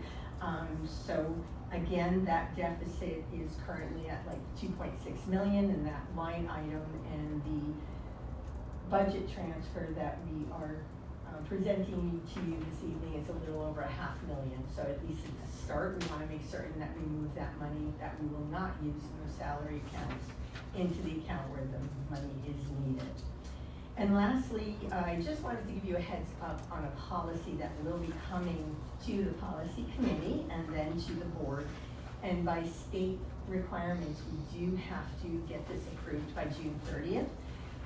J: So again, that deficit is currently at like 2.6 million in that line item, and the budget transfer that we are presenting to you this evening is a little over $500,000. So at least it's a start. We want to make certain that we move that money that we will not use in the salary accounts into the account where the money is needed. And lastly, I just wanted to give you a heads up on a policy that will be coming to the policy committee and then to the board. And by state requirements, we do have to get this approved by June 30th.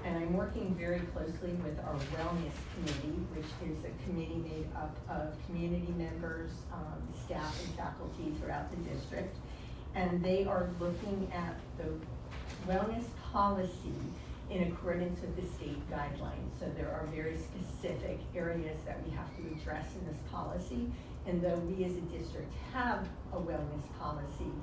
J: And I'm working very closely with our wellness committee, which is a committee made up of community members, staff and faculty throughout the district. And they are looking at the wellness policy in accordance with the state guidelines. So there are very specific areas that we have to address in this policy. And though we as a district have a wellness policy,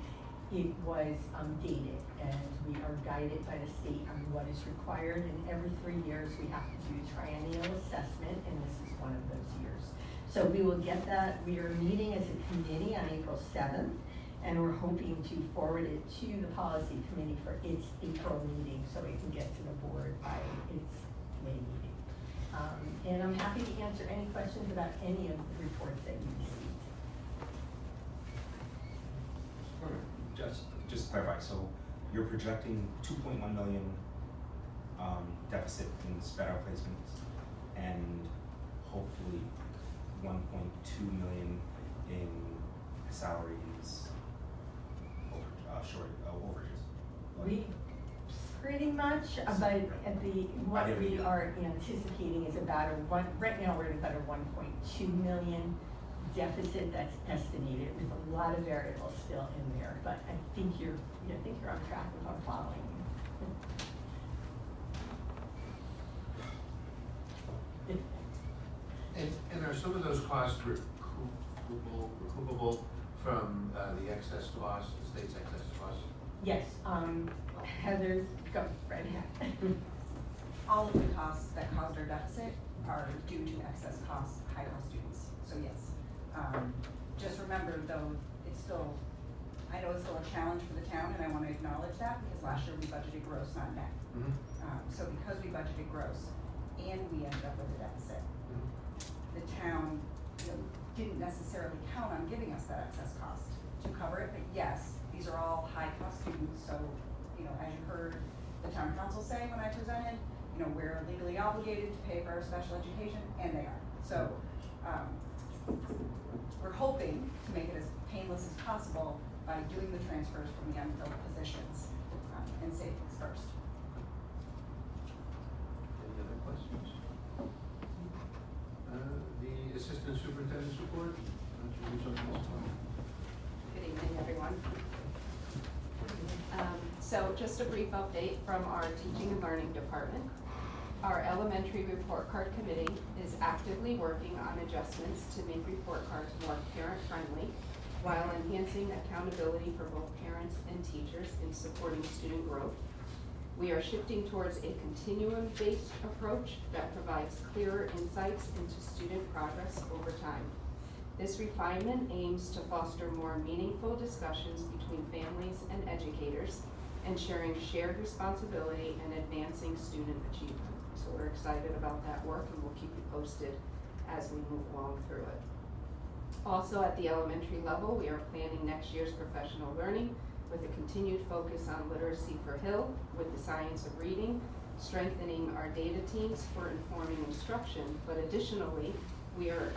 J: it was dated, and we are guided by the state on what is required. And every 3 years we have to do a triennial assessment, and this is one of those years. So we will get that. We are meeting as a committee on April 7th, and we're hoping to forward it to the policy committee for its April meeting so it can get to the board by its May meeting. And I'm happy to answer any questions about any of the reports that you received.
D: Just to clarify, so you're projecting 2.1 million deficit in sped out placements and hopefully 1.2 million in salaries overages.
J: We pretty much, but at what we are anticipating is about right now we're at about a 1.2 million deficit that's estimated with a lot of variables still in there, but I think you're on track if I'm following you.
C: And are some of those costs recoupable from the excess cost, the state's excess cost?
J: Yes, Heather's, go, Fred.
H: All of the costs that caused our deficit are due to excess costs, high cost students, so yes. Just remember though, I know it's still a challenge for the town, and I wanna acknowledge that, because last year we budgeted gross, not net. So because we budgeted gross, and we ended up with a deficit, the town, didn't necessarily count on giving us that excess cost to cover it, but yes, these are all high cost students, so, as you heard the town council say when I presented, we're legally obligated to pay for our special education, and they are. So, we're hoping to make it as painless as possible by doing the transfers from the unfilled positions, and savings first.
C: Any other questions? The assistant superintendent's report, introduce on this one.
K: Good evening, everyone. So just a brief update from our teaching and learning department. Our elementary report card committee is actively working on adjustments to make report cards more parent-friendly while enhancing accountability for both parents and teachers in supporting student growth. We are shifting towards a continuum-based approach that provides clearer insights into student progress over time. This refinement aims to foster more meaningful discussions between families and educators, ensuring shared responsibility and advancing student achievement. So we're excited about that work, and we'll keep you posted as we move along through it. Also at the elementary level, we are planning next year's professional learning with a continued focus on literacy for Hill with the science of reading, strengthening our data teams for informing instruction, but additionally, we are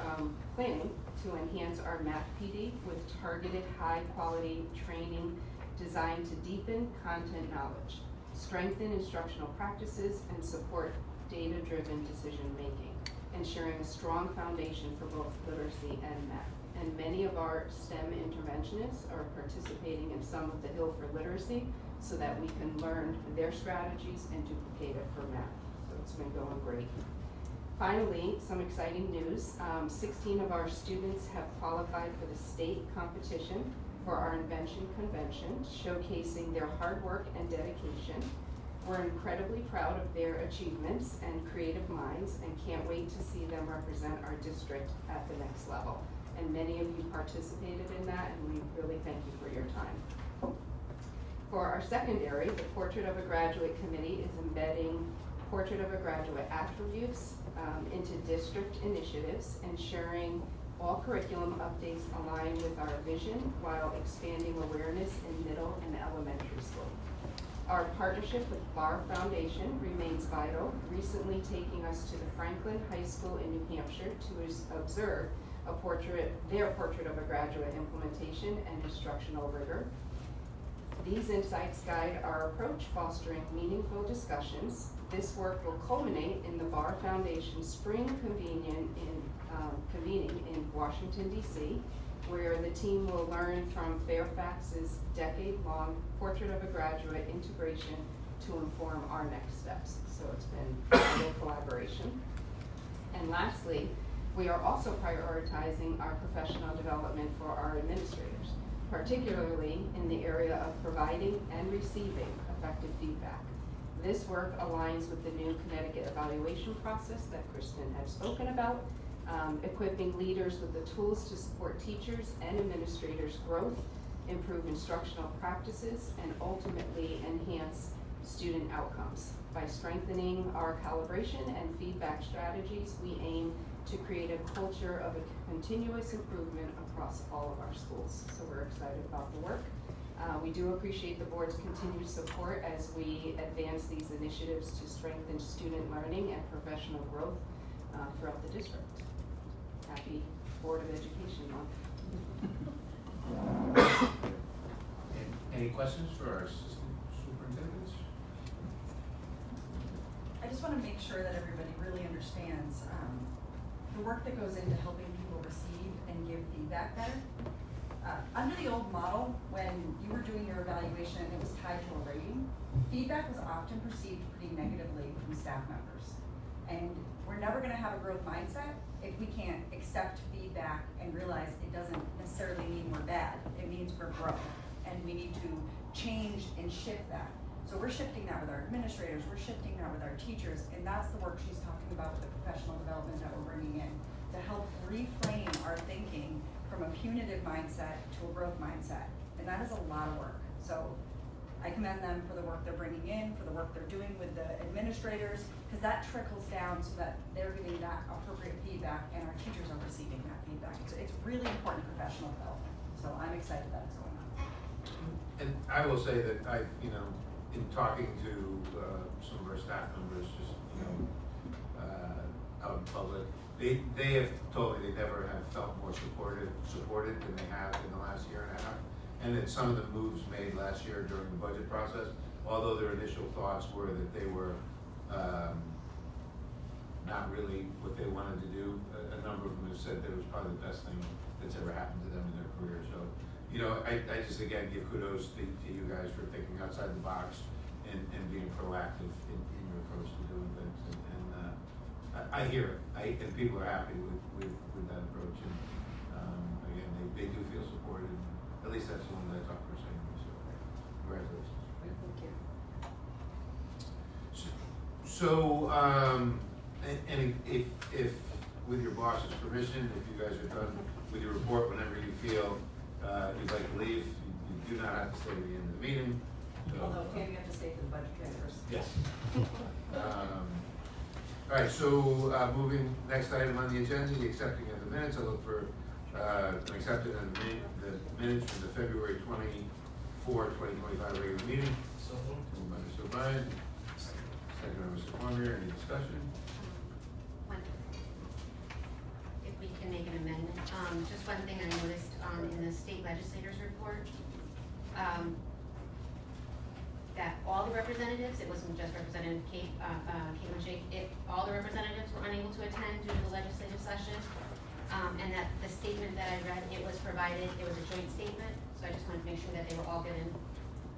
K: planning to enhance our math PD with targeted high-quality training designed to deepen content knowledge, strengthen instructional practices, and support data-driven decision-making, ensuring a strong foundation for both literacy and math. And many of our STEM interventionists are participating in some of the Hill for Literacy so that we can learn their strategies and duplicate it for math. So it's been going great. Finally, some exciting news. 16 of our students have qualified for the state competition for our Invention Convention, showcasing their hard work and dedication. We're incredibly proud of their achievements and creative minds and can't wait to see them represent our district at the next level. And many of you participated in that, and we really thank you for your time. For our secondary, the Portrait of a Graduate Committee is embedding Portrait of a Graduate attributes into district initiatives, ensuring all curriculum updates align with our vision while expanding awareness in middle and elementary school. Our partnership with Barr Foundation remains vital, recently taking us to the Franklin High School in New Hampshire to observe their Portrait of a Graduate implementation and instructional rigor. These insights guide our approach, fostering meaningful discussions. This work will culminate in the Barr Foundation spring convening in Washington, D.C., where the team will learn from Fairfax's decade-long Portrait of a Graduate integration to inform our next steps. So it's been a real collaboration. And lastly, we are also prioritizing our professional development for our administrators, particularly in the area of providing and receiving effective feedback. This work aligns with the new Connecticut evaluation process that Kristen had spoken about, equipping leaders with the tools to support teachers and administrators' growth, improve instructional practices, and ultimately enhance student outcomes. By strengthening our calibration and feedback strategies, we aim to create a culture of a continuous improvement across all of our schools. So we're excited about the work. We do appreciate the board's continued support as we advance these initiatives to strengthen student learning and professional growth throughout the district. Happy Board of Education Month.
C: Any questions for our assistant superintendents?
H: I just want to make sure that everybody really understands the work that goes into helping people receive and give feedback better. Under the old model, when you were doing your evaluation and it was tied to a rating, feedback was often perceived pretty negatively from staff members. And we're never going to have a growth mindset if we can't accept feedback and realize it doesn't necessarily mean we're bad. It means we're growing, and we need to change and shift that. So we're shifting that with our administrators, we're shifting that with our teachers, and that's the work she's talking about with the professional development that we're bringing in to help reframe our thinking from a punitive mindset to a growth mindset. And that is a lot of work. So I commend them for the work they're bringing in, for the work they're doing with the administrators, because that trickles down so that they're getting that appropriate feedback and our teachers are receiving that feedback. It's really important professional development. So I'm excited that it's going on.
C: And I will say that in talking to some of our staff members, just out in public, they have told me they never have felt more supported than they have in the last year and a half. And that some of the moves made last year during the budget process, although their initial thoughts were that they were not really what they wanted to do, a number of them have said that it was probably the best thing that's ever happened to them in their career. So, I just again give kudos to you guys for thinking outside the box and being proactive in your approach to doing things. And I hear it, and people are happy with that approach. And again, they do feel supported. At least that's the one that I talked to saying. So, congratulations.
K: Thank you.
C: So, and if with your boss's permission, if you guys are done with your report, whenever you feel you'd like to leave, you do not have to stay to the end of the meeting. So,
H: Although maybe you have to stay for the budget transfers.
C: yes. All right, so moving, next item on the agenda, the accepting of the minutes. I look for an acceptance of the minutes from the February 24, 2025 regular meeting.
I: So moved.
C: Moved by Mr. O'Brien, second by Mr. Cormier. Any discussion?
L: If we can make an amendment, just one thing I noticed in the state legislators report, that all the representatives, it wasn't just Representative Caitlin Shake, all the representatives were unable to attend due to the legislative session, and that the statement that I read, it was provided, it was a joint statement, so I just wanted to make sure that they were all given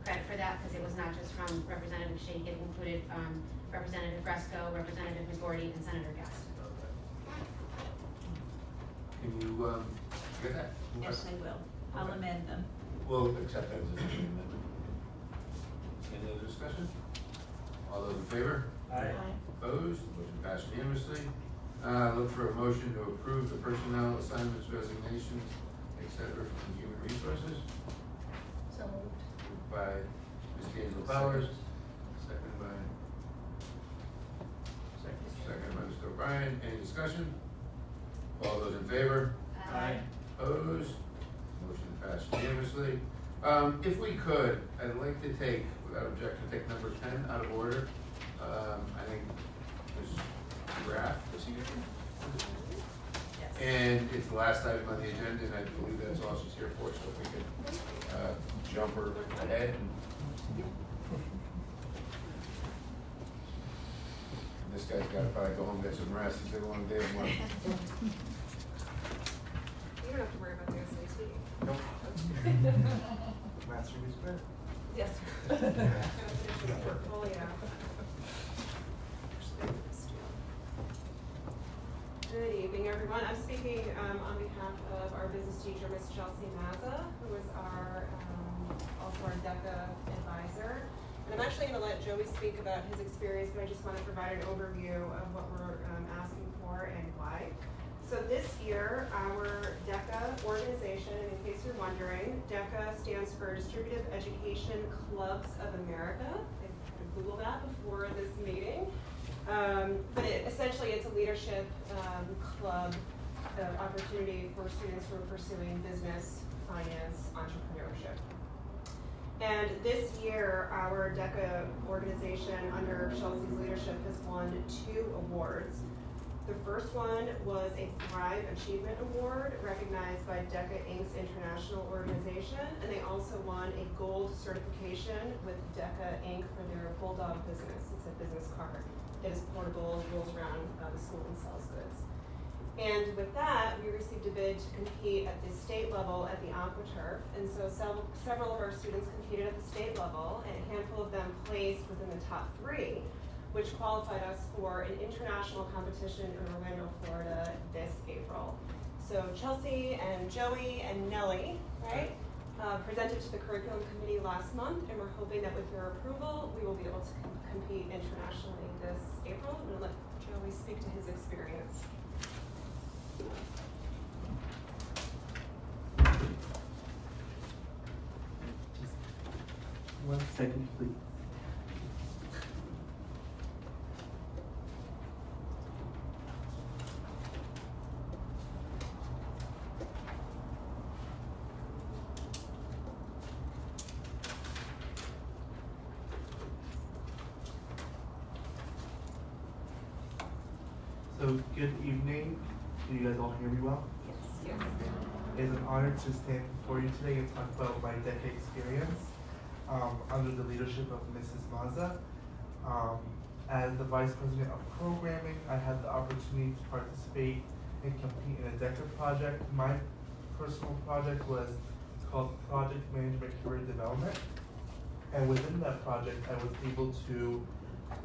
L: credit for that, because it was not just from Representative Shake, it included Representative Fresco, Representative McGordy, and Senator Guest.
C: Can you get that?
M: Yes, I will. I'll amend them.
C: We'll accept that as an amendment. Any other discussion? All those in favor?
I: Aye.
C: Opposed? Motion passed unanimously. Look for a motion to approve the personnel assignments, resignations, etc. from Human Resources.
H: So moved.
C: Moved by Ms. Hazel Powers, second by Mr. O'Brien. Any discussion? All those in favor?
I: Aye.
C: Opposed? Motion passed unanimously. If we could, I'd like to take, without objection, take number 10 out of order. I think Ms. Graff is here.
H: Yes.
C: And it's the last item on the agenda, and I believe that's all she's here for, so if we could jump her ahead. And this guy's got to probably go home and get some rest. It's been a long day at work.
F: You don't have to worry about the SAT.
D: Nope. Master is better.
F: Yes. Portfolio.
N: Good evening, everyone. I'm speaking on behalf of our business teacher, Ms. Chelsea Mazza, who is also our DECA advisor. And I'm actually going to let Joey speak about his experience, but I just want to provide an overview of what we're asking for and why. So this year, our DECA organization, and in case you're wondering, DECA stands for Distributive Education Clubs of America. They've Google that before this meeting. But essentially it's a leadership club opportunity for students who are pursuing business, finance, entrepreneurship. And this year, our DECA organization under Chelsea's leadership has won 2 awards. The first one was a Thrive Achievement Award recognized by DECA Inc.'s international organization, and they also won a gold certification with DECA Inc. for their Bulldog business. It's a business card that is portable, rolls around the school and sells goods. And with that, we received a bid to compete at the state level at the AquaTurf, and so several of our students competed at the state level, and a handful of them placed within the top 3, which qualified us for an international competition in Orlando, Florida this April. So Chelsea and Joey and Nellie, right, presented to the curriculum committee last month, and we're hoping that with your approval, we will be able to compete internationally this April. I'm gonna let Joey speak to his experience.
E: 1 second, please. So, good evening. Can you guys all hear me well?
N: Yes.
E: It is an honor to stand before you today and talk about my DECA experience under the leadership of Mrs. Maza. As the Vice President of Programming, I had the opportunity to participate and compete in a DECA project. My personal project was called Project Management Career Development. And within that project, I was able to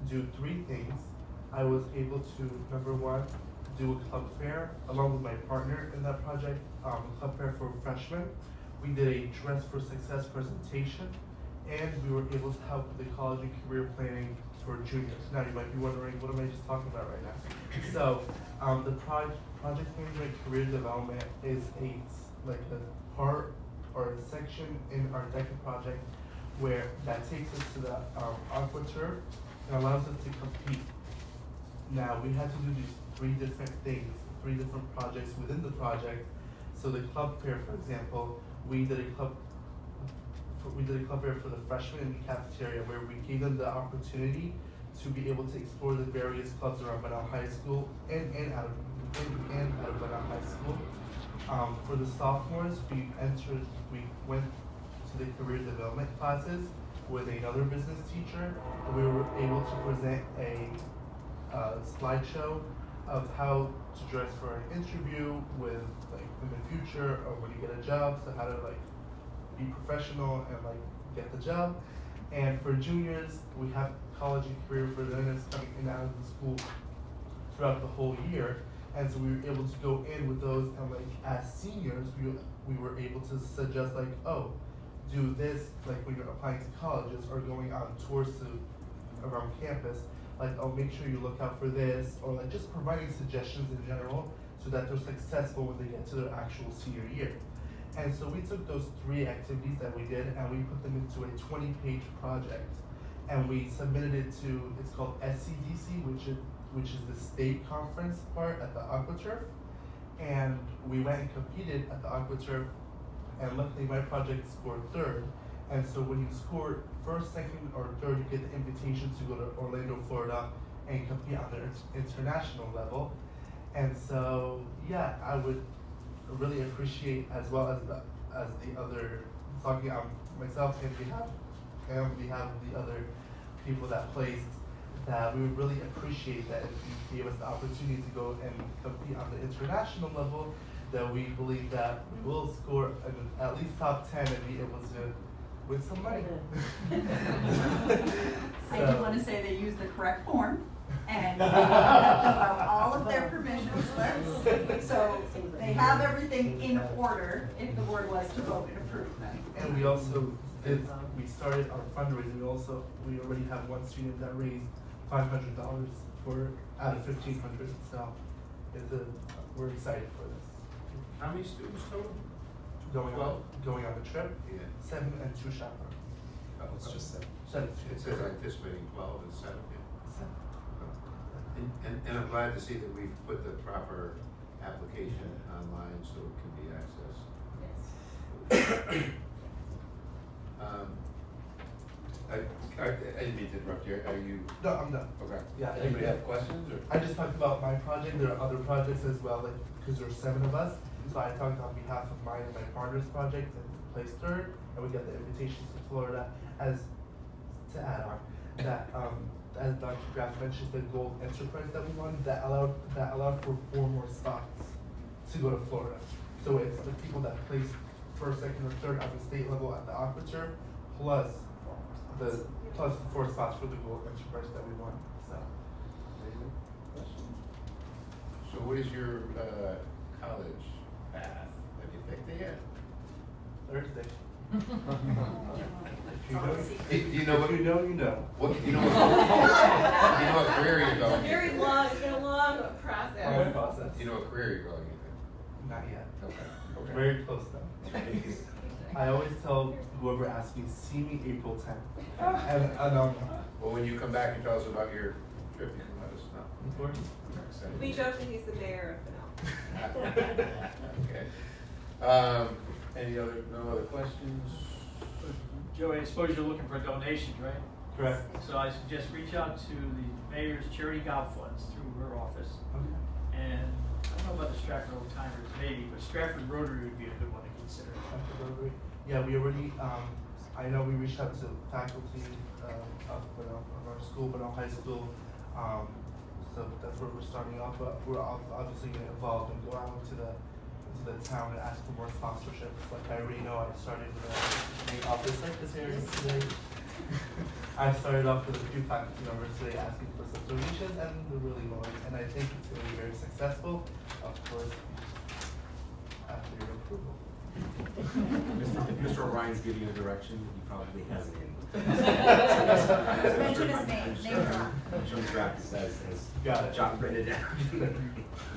E: do 3 things. I was able to, number 1, do a club fair along with my partner in that project, a club fair for freshmen. We did a Dress for Success presentation, and we were able to help with the college and career planning for juniors. Now you might be wondering, what am I just talking about right now? So the Project Management Career Development is a part or a section in our DECA project where that takes us to the AquaTurf and allows us to compete. Now, we had to do these 3 different things, 3 different projects within the project. So the club fair, for example, we did a club fair for the freshmen in the cafeteria where we gave them the opportunity to be able to explore the various clubs around Bunnell High School and out of Bunnell High School. For the sophomores, we went to the career development classes with another business teacher. We were able to present a slideshow of how to dress for an interview with in the future or when you get a job, so how to be professional and get the job. And for juniors, we have college and career representatives coming in and out of the school throughout the whole year, and so we were able to go in with those, and as seniors, we were able to suggest do this when you're applying to colleges or going on tours around campus. Make sure you look out for this, or just providing suggestions in general so that they're successful when they get to their actual senior year. And so we took those 3 activities that we did and we put them into a 20-page project. And we submitted it to, it's called SCDC, which is the state conference part at the AquaTurf. And we went and competed at the AquaTurf, and luckily my project scored 3rd. And so when you score 1st, 2nd, or 3rd, you get the invitation to go to Orlando, Florida, and compete on the international level. And so, yeah, I would really appreciate, as well as the other, talking on myself and on behalf of the other people that placed, that we would really appreciate that if you gave us the opportunity to go and compete on the international level, that we believe that we will score at least top 10 and be able to win some money.
H: I do want to say they used the correct form, and they have filled out all of their permission slips, so they have everything in order if the board was to vote and approve them.
E: And we also we started our fundraising. We already have 1 student that raised $500 out of 1,500. So we're excited for this.
C: How many students total?
E: Going on the trip,
C: Yeah.
E: 7 and 2 chaperones.
D: It's just that.
C: It says anticipating 12 and 7, yeah. And I'm glad to see that we've put the proper application online so it can be accessed. I didn't mean to interrupt you. Are you?
E: No, I'm done.
C: Okay.
E: Yeah.
C: Anybody have questions or?
E: I just talked about my project. There are other projects as well, like, because there's 7 of us. So I talked on behalf of mine and my partner's project and placed third, and we got the invitations to Florida as, to add on, that, as Dr. Graff mentioned, the gold enterprise that we won, that allowed for 4 more spots to go to Florida. So it's the people that placed first, second, or third at the state level at the Aperture, plus the 4 spots for the gold enterprise that we won, so.
C: So what is your college path? Have you picked it yet?
E: Thursday.
C: Do you know what?
E: If you know, you know.
C: What you know? What, you know what career you're going into?
N: Very long, it's been a long process.
E: Long process.
C: You know what career you're going into?
E: Not yet.
C: Okay. Okay.
E: Very close though. I always tell whoever asks me, see me April 10th. And
C: Well, when you come back and tell us about your trip, you can let us know.
E: of course.
N: We joke that he's the mayor of Benel.
C: Okay. No other questions?
I: Joey, I suppose you're looking for donations, right?
E: Correct.
I: So I suggest reach out to the mayor's charity golf funds through her office.
E: Okay.
I: And I don't know about the Stratford Old Timers maybe, but Stratford Rotary would be a good one to consider.
E: Yeah, we already, I know we reached out to faculty of our school, Benel High School. So that's where we're starting off, but we're obviously going to evolve and go out into the town and ask for more sponsorships. Like I already know I started with the office secretary today. I started off with a few faculty members today asking for some donations, and they're really going, and I think it's going to be very successful. Of course, after your approval.
D: If Mr. O'Brien's giving you a direction, he probably has it in.
M: Mention his name, name drop.
D: I'm sure Mr. Graff has
E: Got it.
D: John written it down.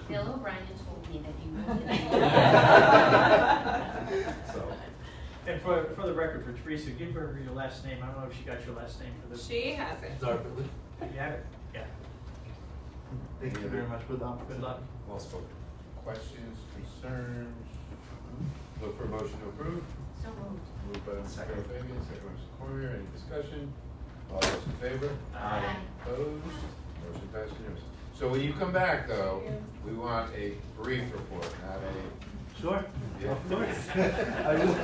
L: Bill O'Brien told me that you would.
D: So,
I: And for the record, for Teresa, give her your last name. I don't know if she got your last name for this.
N: She has it.
E: Zarpidly.
I: You have it? Yeah.
E: Thank you very much for the opportunity.
I: Good luck.
C: Well spoken. Questions, concerns? Look for a motion to approve.
L: So moved.
C: Moved by Mr. Fabian, second by Mr. Cormier. Any discussion? All those in favor?
L: Aye.
C: Opposed? Motion passed unanimously. So when you come back, though, we want a brief report, not a.
E: Sure.
C: Yeah.
E: Of course. I will.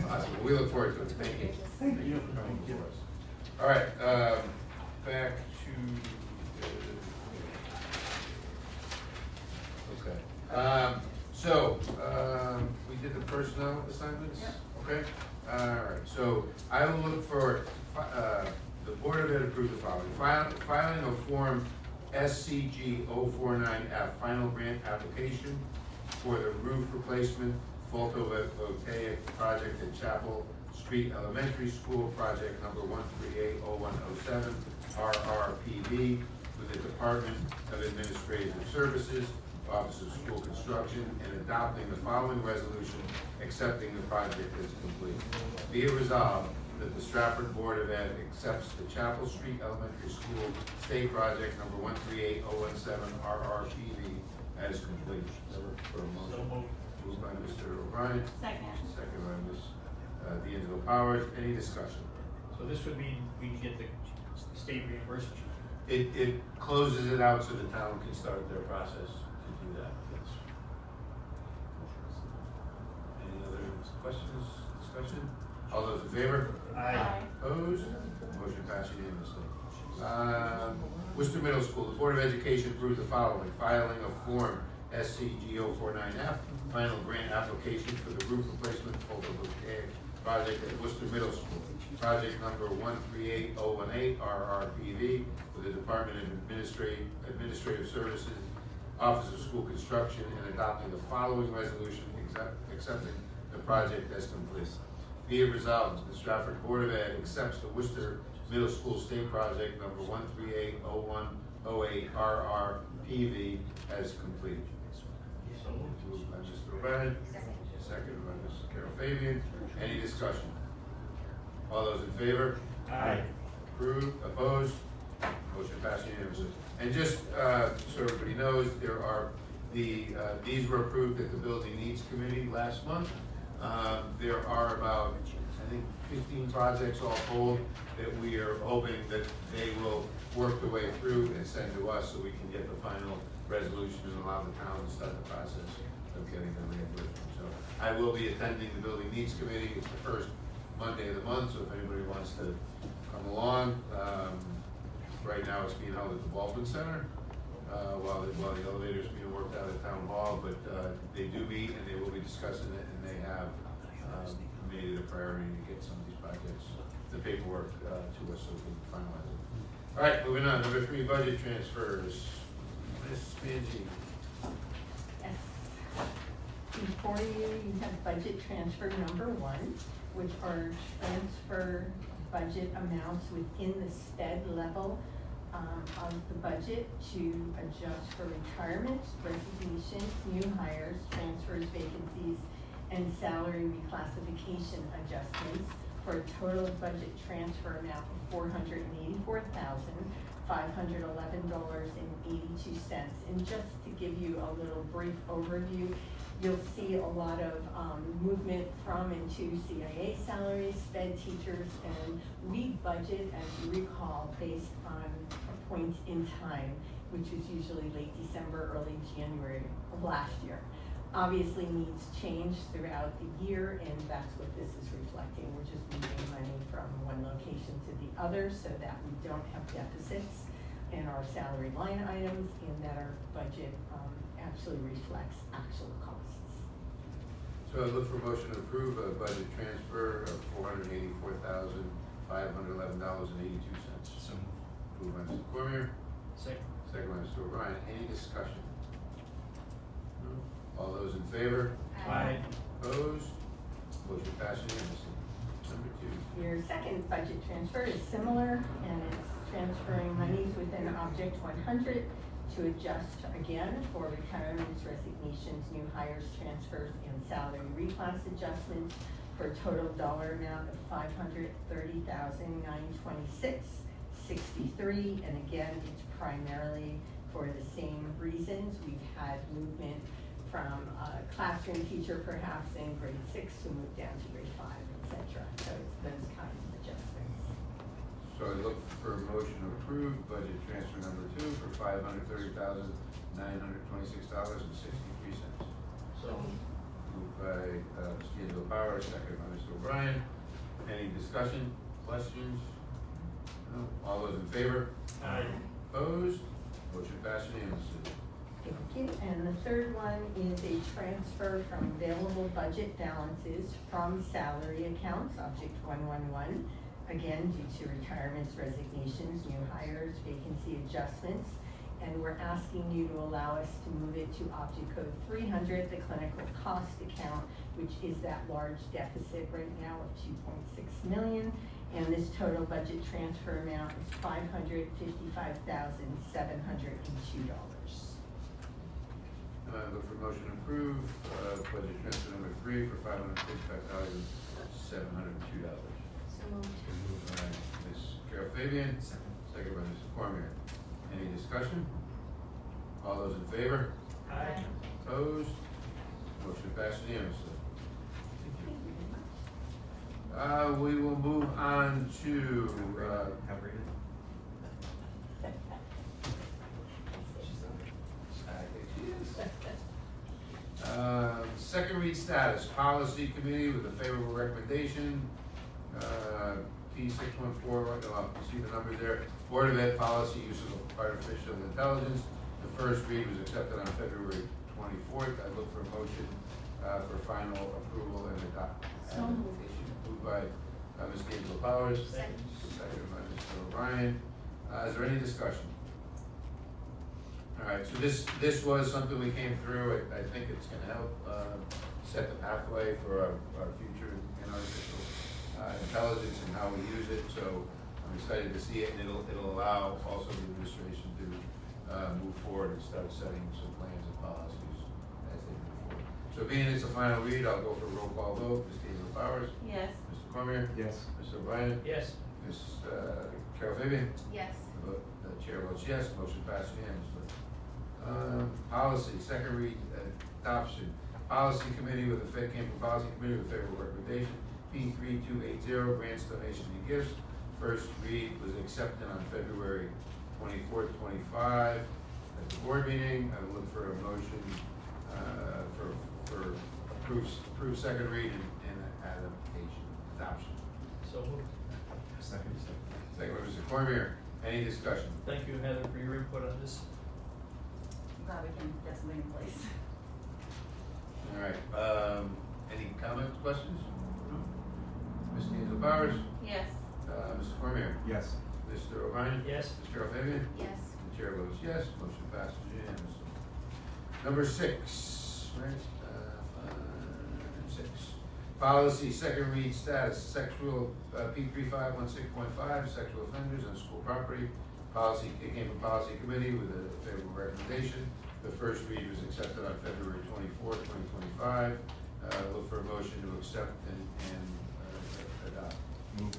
C: Awesome. We look forward to it. Thank you.
E: Thank you.
C: for coming before us. All right, back to. Okay. We did the personnel assignments? Okay. All right, so I will look for, the Board of Ed approved the following. Filing of Form SCG 049F, final grant application for the roof replacement photovoltaic project at Chapel Street Elementary School, project number 1380107, RRPV, with the Department of Administrative Services, Office of School Construction, and adopting the following resolution accepting the project as complete. Be it resolved that the Stratford Board of Ed accepts the Chapel Street Elementary School State Project number 1380117 RRPV as complete. For a motion. Moved by Mr. O'Brien.
M: Second.
C: Second by Ms. D'Angelo Powers. Any discussion?
I: So this would mean we can get the state reimbursement.
C: It closes it out so the town can start their process to do that. Yes. Any other questions, discussion? All those in favor?
I: Aye.
C: Opposed? Motion passed unanimously. Worcester Middle School, the Board of Education approved the following. Filing of Form SCG 049F, final grant application for the roof replacement photovoltaic project at Worcester Middle School. Project number 1380118 RRPV with the Department of Administrative Services, Office of School Construction, and adopting the following resolution accepting the project as complete. Be it resolved that the Stratford Board of Ed accepts the Worcester Middle School State Project number 1380108 RRPV as complete. So moved by Mr. O'Brien, second by Ms. Carol Fabian. Any discussion? All those in favor?
I: Aye.
C: Approved, opposed, motion passed unanimously. And just, so everybody knows, there are these were approved at the Building Needs Committee last month. There are about, I think, 15 projects all told that we are hoping that they will work their way through and send to us so we can get the final resolution and allow the town to start the process of getting the reimbursement. So I will be attending the Building Needs Committee. It's the first Monday of the month, so if anybody wants to come along, right now it's being held at the Baldwin Center, while the elevator's being worked out at Town Hall, but, they do meet and they will be discussing it, and they have, made it a priority to get some of these projects, the paperwork, to us so we can finalize it. All right, moving on, number 3, budget transfers. Ms. Mangy.
J: Yes. Before you have budget transfer number 1, which are transfer budget amounts within the sped level of the budget to adjust for retirement, resignations, new hires, transfers, vacancies, and salary reclassification adjustments for a total budget transfer amount of $484,511.82. And just to give you a little brief overview, you'll see a lot of movement from and to CIA salaries, sped teachers, and we budget, as you recall, based on a point in time, which is usually late December, early January of last year. Obviously, needs change throughout the year, and that's what this is reflecting. We're just moving money from one location to the other so that we don't have deficits in our salary line items and that our budget actually reflects actual costs.
C: So I look for a motion to approve a budget transfer of $484,511.82.
I: So
C: Moved by Mr. Cormier,
I: second.
C: second by Mr. O'Brien. Any discussion? No? All those in favor?
I: Aye.
C: Opposed? Motion passed unanimously. Number 2.
J: Your second budget transfer is similar, and it's transferring monies within Object 100 to adjust again for retirements, resignations, new hires, transfers, and salary reclass adjustments for a total dollar amount of $530,926.63. And again, it's primarily for the same reasons. We've had movement from a classroom teacher perhaps in grade 6 to move down to grade 5, etc. So it's those kinds of adjustments.
C: So I look for a motion to approve budget transfer number 2 for $530,926.63.
I: So
C: Moved by Mr. Angelo Powers, second by Mr. O'Brien. Any discussion, questions? No? All those in favor?
I: Aye.
C: Opposed? Motion passed unanimously.
J: Thank you. And the third one is a transfer from available budget balances from salary accounts, Object 111, again, due to retirements, resignations, new hires, vacancy adjustments. And we're asking you to allow us to move it to Object Code 300, the clinical cost account, which is that large deficit right now of $2.6 million. And this total budget transfer amount is $555,702.
C: Look for motion to approve budget transfer number 3 for $555,702.
L: So moved.
C: Moved by Ms. Carol Fabian, second by Mr. Cormier. Any discussion? All those in favor?
I: Aye.
C: Opposed? Motion passed unanimously. We will move on to,
D: Have read it.
C: I think she is. Second read status, policy committee with a favorable recommendation. P614, you see the numbers there. Board of Ed policy use of artificial intelligence. The first read was accepted on February 24th. I look for a motion for final approval and adoption.
J: So moved.
C: Moved by Ms. Angelo Powers.
I: Second.
C: Second by Mr. O'Brien. Is there any discussion? All right, so this was something we came through. I think it's gonna help set the pathway for our future in artificial intelligence and how we use it. So I'm excited to see it, and it'll allow also the administration to move forward and start setting some plans and policies as they move forward. So being it's a final read, I'll go for a roll call vote. Ms. Angelo Powers?
M: Yes.
C: Mr. Mr. Cormier?
D: Yes.
C: Mr. O'Brien?
I: Yes.
C: Ms. Carol Fabian?
L: Yes.
C: The chair votes yes, motion passes unanimously. Policy, second read adoption. Policy committee with the Campbell Policy Committee with favorable recommendation. P3280, grants, donation, and gifts. First read was accepted on February 24th, 25 at the board meeting. I will look for a motion for approve second read and adoption.
I: So moved.
D: Second.
C: Second by Mr. Cormier. Any discussion?
I: Thank you, Heather, for your input on this.
H: I'm glad we can get something in place.
C: All right, any comments, questions? No? Ms. D'Angelo Powers?
M: Yes.
C: Mr. Cormier?
D: Yes.
C: Mr. O'Brien?
I: Yes.
C: Ms. Carol Fabian?
L: Yes.
C: The chair votes yes, motion passes unanimously. Number 6, right, 6. Policy, second read status, sexual, P3516.5, sexual offenders on school property. Policy, it came from Policy Committee with a favorable recommendation. The first read was accepted on February 24th, 2025. Look for a motion to accept and adopt. Moved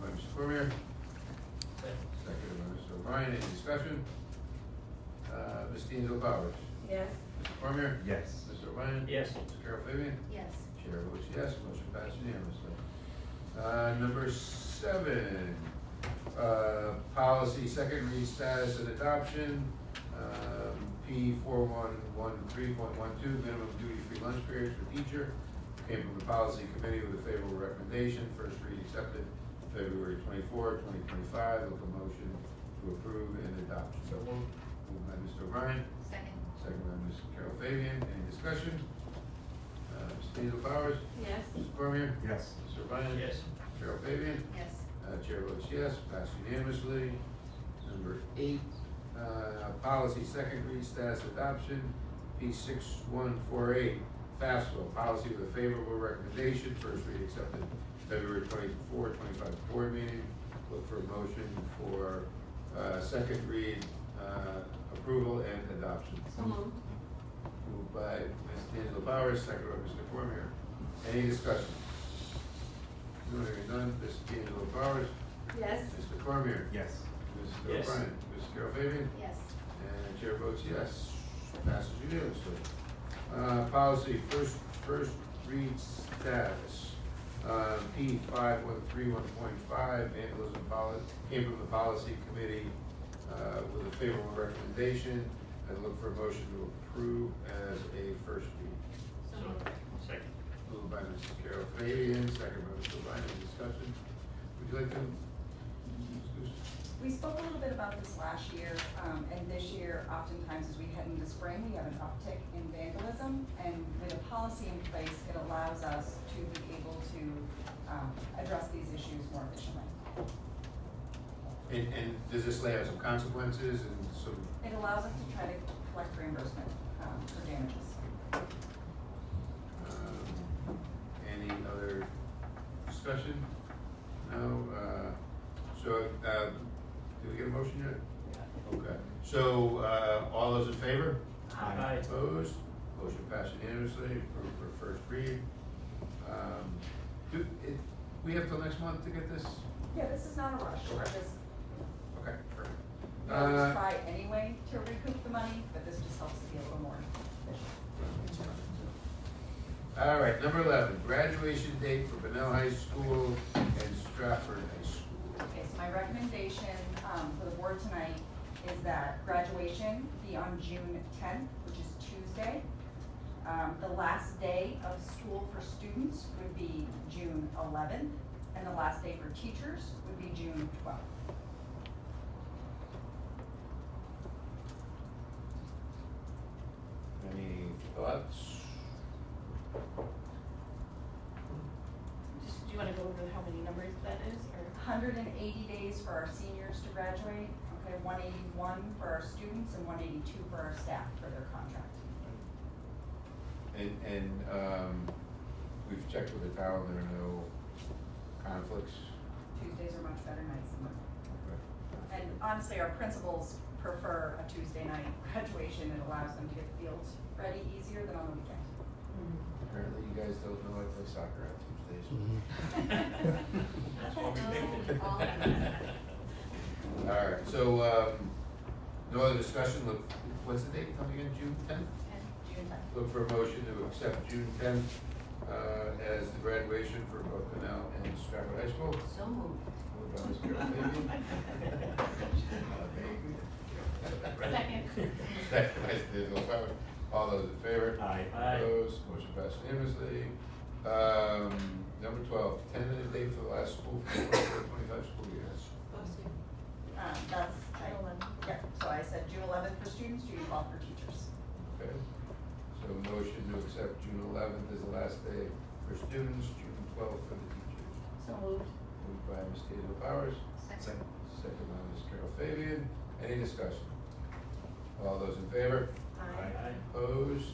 C: by Mr. Cormier, seconded by Mr. O'Brien. Any discussion? Ms. D'Angelo Powers?
M: Yes.
C: Mr. Cormier?
D: Yes.
C: Mr. O'Brien?
I: Yes.
C: Mr. Carol Fabian?
L: Yes.
C: Chair votes yes, motion passes unanimously. Number 7, policy, second read status and adoption, P4113.12, minimum duty-free lunch periods for teacher. Came from the policy committee with a favorable recommendation. First read accepted February 24, 2025. Look for motion to approve and adopt.
I: So moved.
C: Moved by Mr. O'Brien,
L: Second.
C: second by Ms. Carol Fabian. Any discussion? Ms. D'Angelo Powers?
M: Yes.
C: Mr. Cormier?
D: Yes.
C: Mr. O'Brien?
I: Yes.
C: Carol Fabian?
L: Yes.
C: Chair votes yes, passed unanimously. Number 8, policy, second read status adoption, P6148, FAFSA, policy with a favorable recommendation, first read accepted February 24, 25 board meeting. Look for a motion for second read approval and adoption.
M: So moved.
C: Moved by Ms. D'Angelo Powers, second by Mr. Cormier. Any discussion? Hearing none, Ms. D'Angelo Powers?
M: Yes.
C: Mr. Cormier?
D: Yes.
C: Mr.
I: Yes.
C: O'Brien? Ms. Carol Fabian?
L: Yes.
C: And the chair votes yes, passes unanimously. Policy, first read status, P5131.5, vandalism policy, came from the policy committee with a favorable recommendation. I'd look for a motion to approve as a first read.
L: So moved.
I: Second.
C: Moved by Mrs. Carol Fabian, second by Mr. O'Brien. Any discussion? Would you like to?
H: We spoke a little bit about this last year, and this year, oftentimes as we head into spring, we have an uptick in vandalism, and with a policy in place, it allows us to be able to address these issues more efficiently.
C: And does this lay out some consequences and some?
H: It allows us to try to collect reimbursement for damages.
C: Any other discussion? No, so, did we get a motion yet?
I: Yeah.
C: Okay, so, all those in favor?
I: Aye.
C: Opposed? Motion passed unanimously, approved for first read. We have till next month to get this?
H: Yeah, this is not a rush, we're
C: Okay.
H: just,
C: Okay, perfect.
H: we always try anyway to recoup the money, but this just helps to be a little more efficient.
C: All right, number 11, graduation date for Bunnell High School and Stratford High School.
H: Okay, so my recommendation, for the board tonight is that graduation be on June 10th, which is Tuesday. The last day of school for students would be June 11th, and the last day for teachers would be June 12th.
C: Any thoughts?
K: Do you wanna go over how many numbers that is, or?
H: 180 days for our seniors to graduate, okay, 181 for our students, and 182 for our staff for their contract.
C: And we've checked with the town, there are no conflicts.
H: Tuesdays are much better nights than Monday. And honestly, our principals prefer a Tuesday night graduation. It allows them to get the fields ready easier than on the weekend.
C: Apparently you guys don't know I play soccer on Tuesday holidays.
I: That's what we picked it.
C: All right, so, no other discussion, look, what's the date coming in, June 10th?
L: June 10th.
C: Look for a motion to accept June 10th as the graduation for both Canal and Stratford High School.
L: So moved.
C: Moved by Ms. Carol Fabian.
K: Second.
C: Second by Ms. Isabel Powers. All those in favor?
D: Aye.
I: Aye.
C: Opposed, motion passed unanimously. Number 12, tentative date for the last school, for the 24-25 school year.
H: That's, yeah, so I said June 11th for students, June 12th for teachers.
C: Okay, so motion to accept June 11th as the last day for students, June 12th for the teachers.
L: So moved.
C: Moved by Ms. Hazel Powers,
L: Second.
C: second by Ms. Carol Fabian. Any discussion? All those in favor?
I: Aye.
C: Opposed?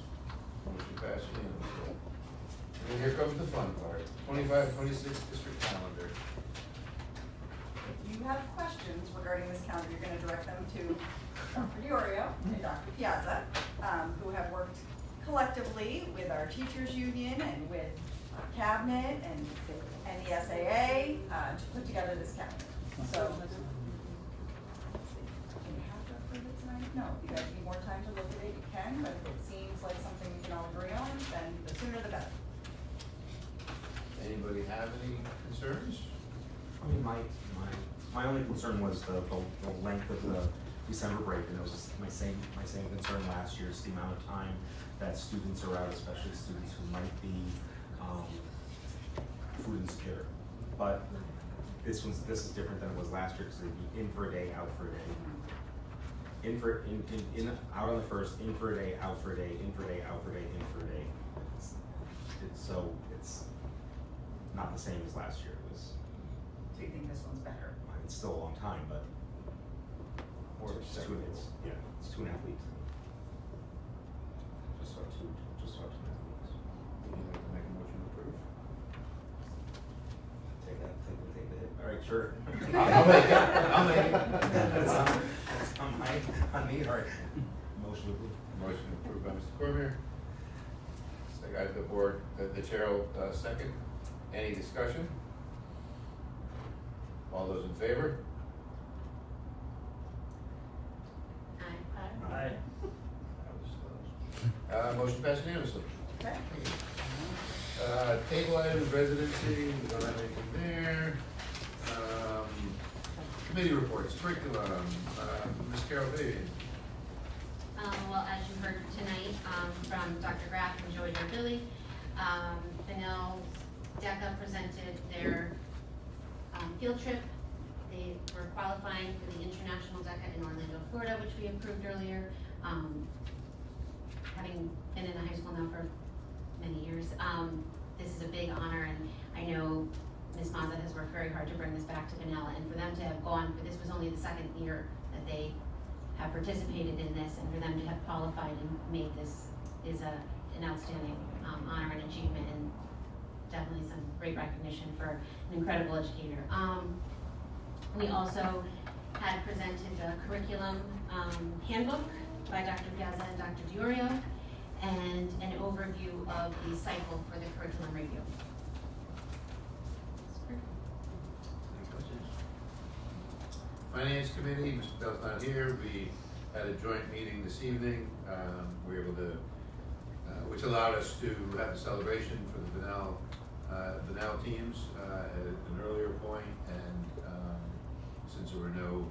C: Motion passed unanimously. And here comes the fun part, 25-26 district calendar.
H: If you have questions regarding this calendar, you're gonna direct them to Dr. Diorio and Dr. Piazza, who have worked collectively with our teachers union and with our cabinet and the SAA, to put together this calendar. So. Do you have to approve it tonight? No, if you guys need more time to look at it, you can, but if it seems like something we can all agree on, then the sooner the better.
C: Anybody have any concerns?
D: I mean, my only concern was the length of the December break, and it was just my same concern last year, is the amount of time that students are out, especially students who might be, food insecure. But this is different than it was last year, because they'd be in for a day, out for a day. Out on the first, in for a day, out for a day, in for a day, out for a day, in for a day. It's not the same as last year. It was,
H: So you think this one's better?
D: it's still a long time, but it's 2.5 weeks. Just about 2.5 weeks.
C: Would you like to make a motion to approve?
D: Take the hit. All right, sure.
C: I'll make it. I'll make it.
D: That's on me, all right. Motion approved.
C: Motion approved by Mr. Cormier. Second by the board, the chair will second. Any discussion? All those in favor?
L: Aye.
I: Aye.
C: Motion passed unanimously.
H: Okay.
C: Table items, residency, we don't have anything there. Committee reports, curriculum, Ms. Carol Fabian.
L: Well, as you heard tonight, from Dr. Graff and Joey Billy, Vanell DECA presented their, field trip. They were qualifying for the International DECA in Orlando, Florida, which we approved earlier. Having been in the high school now for many years, this is a big honor, and I know Ms. Mazza has worked very hard to bring this back to Vanilla, and for them to have gone, for this was only the second year that they have participated in this, and for them to have qualified and made this is an outstanding honor and achievement, and definitely some great recognition for an incredible educator. We also had presented the curriculum handbook by Dr. Piazza and Dr. Diorio, and an overview of the cycle for the curriculum review.
C: Any questions? Finance Committee, Mr. Bell's not here, we had a joint meeting this evening, we were able to, which allowed us to have a celebration for the Vanell teams at an earlier point, and since there were no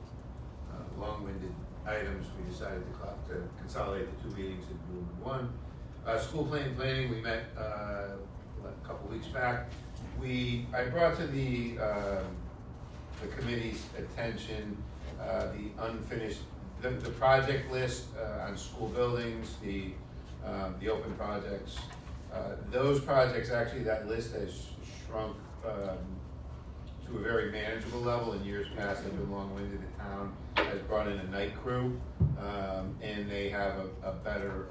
C: long-winded items, we decided to consolidate the two meetings into one. School planning, we met a couple weeks back. I brought to the committee's attention the unfinished, the project list on school buildings, the open projects. Those projects, actually, that list has shrunk to a very manageable level. In years past, they've been long-winded. The town has brought in a night crew, and they have a better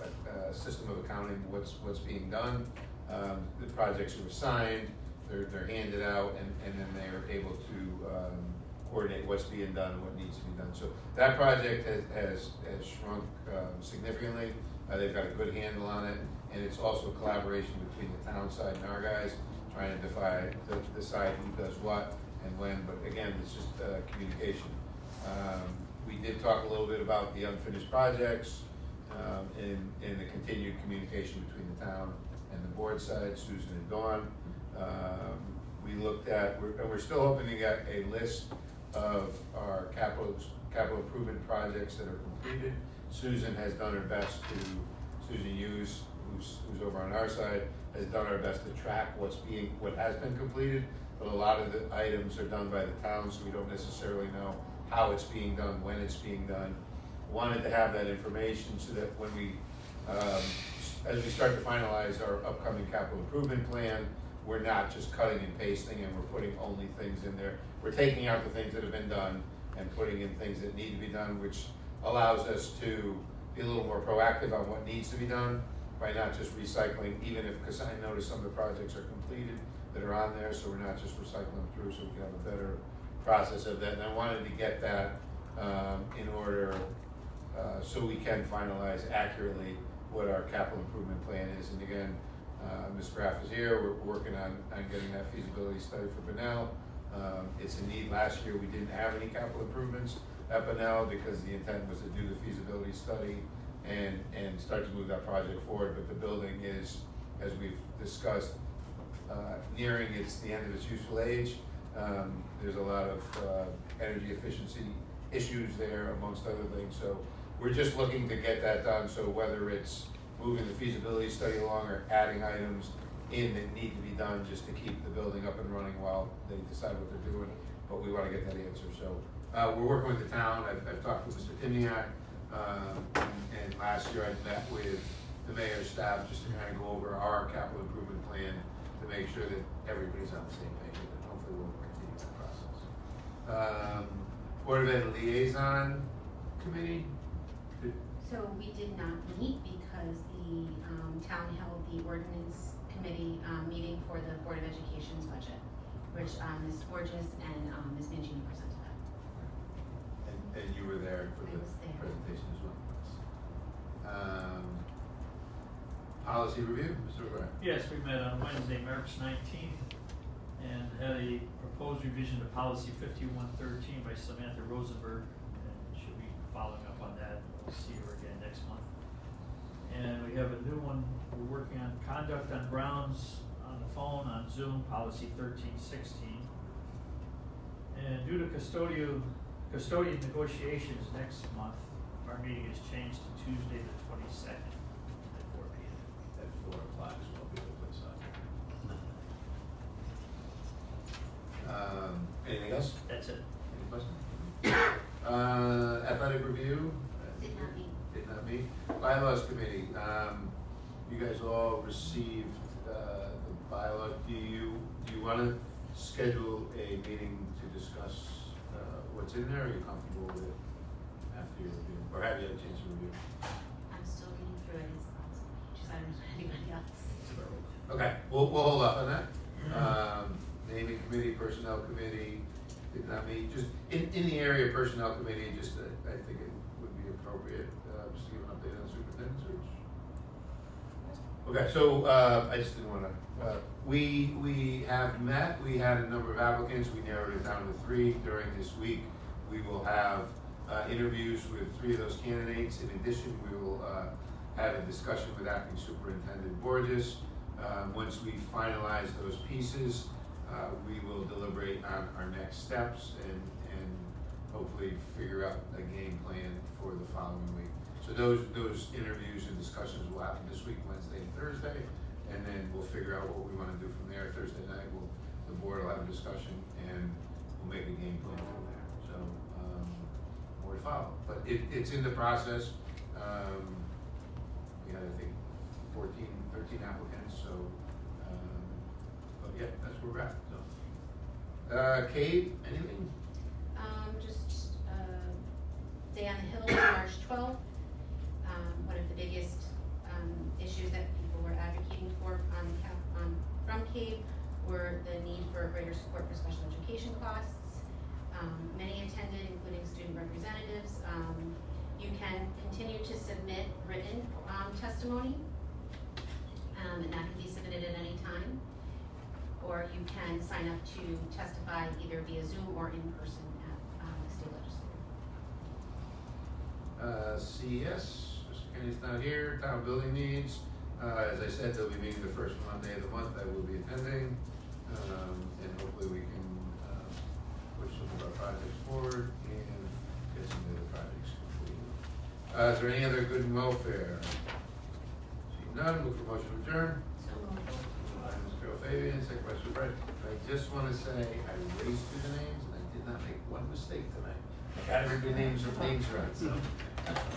C: system of accounting what's being done. The projects are assigned, they're handed out, and then they are able to coordinate what's being done and what needs to be done. So that project has shrunk significantly. They've got a good handle on it, and it's also a collaboration between the town side and our guys, trying to decide who does what and when, but again, it's just communication. We did talk a little bit about the unfinished projects, and the continued communication between the town and the board side, Susan and Dawn. We looked at, and we're still hoping to get a list of our capital improvement projects that are completed. Susan has done her best Susan Hughes, who's over on our side, has done our best to track what has been completed, but a lot of the items are done by the town, so we don't necessarily know how it's being done, when it's being done. Wanted to have that information so that when we, as we start to finalize our upcoming capital improvement plan, we're not just cutting and pasting and we're putting only things in there. We're taking out the things that have been done and putting in things that need to be done, which allows us to be a little more proactive on what needs to be done by not just recycling, even if, because I noticed some of the projects are completed that are on there, so we're not just recycling them through, so we can have a better process of that. And I wanted to get that in order so we can finalize accurately what our capital improvement plan is. And again, Ms. Graff is here. We're working on getting that feasibility study for Bunnell. It's a need. Last year we didn't have any capital improvements at Bunnell because the intent was to do the feasibility study and start to move that project forward. But the building is, as we've discussed, nearing the end of its useful age. There's a lot of energy efficiency issues there, amongst other things. So we're just looking to get that done. So whether it's moving the feasibility study along or adding items in that need to be done just to keep the building up and running while they decide what they're doing, but we want to get that answer. So we're working with the town. I've talked with Mr. Timiak, and last year I met with the mayor's staff just to kind of go over our capital improvement plan to make sure that everybody's on the same page, and hopefully we'll continue that process. Board of Ed Liaison Committee.
L: So we did not meet because the town held the ordinance committee meeting for the Board of Education's budget, which Ms. Borges and Ms. Mangini presented that.
C: And you were there for
L: I
C: the
L: was there.
C: presentation as well. Policy review, Mr. O'Brien.
I: Yes, we met on Wednesday, March 19th, and had a proposed revision to policy 5113 by Samantha Rosenberg, and she'll be following up on that. We'll see her again next month. And we have a new one, we're working on conduct on grounds, on the phone, on Zoom, policy 1316. And due to custodian negotiations next month, our meeting is changed to Tuesday the 22nd at 4 p.m.
C: At 4 o'clock is what we will put aside. Anything else?
I: That's it.
C: Any questions? Athletic review?
L: Did not meet.
C: Did not meet. Bylaws committee, you guys all received the bylaws. Do you want to schedule a meeting to discuss what's in there? Are you comfortable with it after your review, or have you had a chance to review?
L: I'm still reading through it. It's lots of pages. I don't know anybody else.
C: Okay, we'll hold off on that. Naming committee, personnel committee, did not meet. Just in the area of personnel committee, just I think it would be appropriate just to give an update on the superintendent search. Okay, so I just didn't want to. We have met. We had a number of applicants. We narrowed it down to 3 during this week. We will have interviews with 3 of those candidates. In addition, we will have a discussion with acting superintendent Borges. Once we finalize those pieces, we will deliberate on our next steps and hopefully figure out a game plan for the following week. So those interviews and discussions will happen this week, Wednesday and Thursday, and then we'll figure out what we want to do from there. Thursday night, the board will have a discussion and we'll make a game plan from there. So more to follow, but it's in the process. We had, I think, 13 applicants, so but yeah, that's where we're at. So Kate, anything?
L: Just Day on the Hill is March 12th. One of the biggest issues that people were advocating for from CAPE were the need for greater support for special education costs. Many attended, including student representatives. You can continue to submit written testimony, and that can be submitted at any time. or you can sign up to testify either via Zoom or in person at the state legislature.
C: CES, Mr. Kenny's not here, town building needs. As I said, they'll be meeting the first Monday of the month. I will be attending, and hopefully we can push some of our projects forward and get some of the projects completed. Is there any other good and welfare? See none, look for motion to adjourn. Mr. Fabian, second by Mr. Bright. I just want to say I raced through the names and I did not make one mistake tonight. I got every names right, so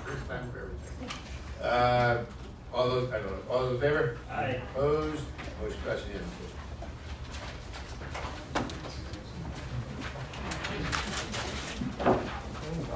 C: first time for everything. All those in favor?
I: Aye.
C: Opposed? Motion passed unanimously.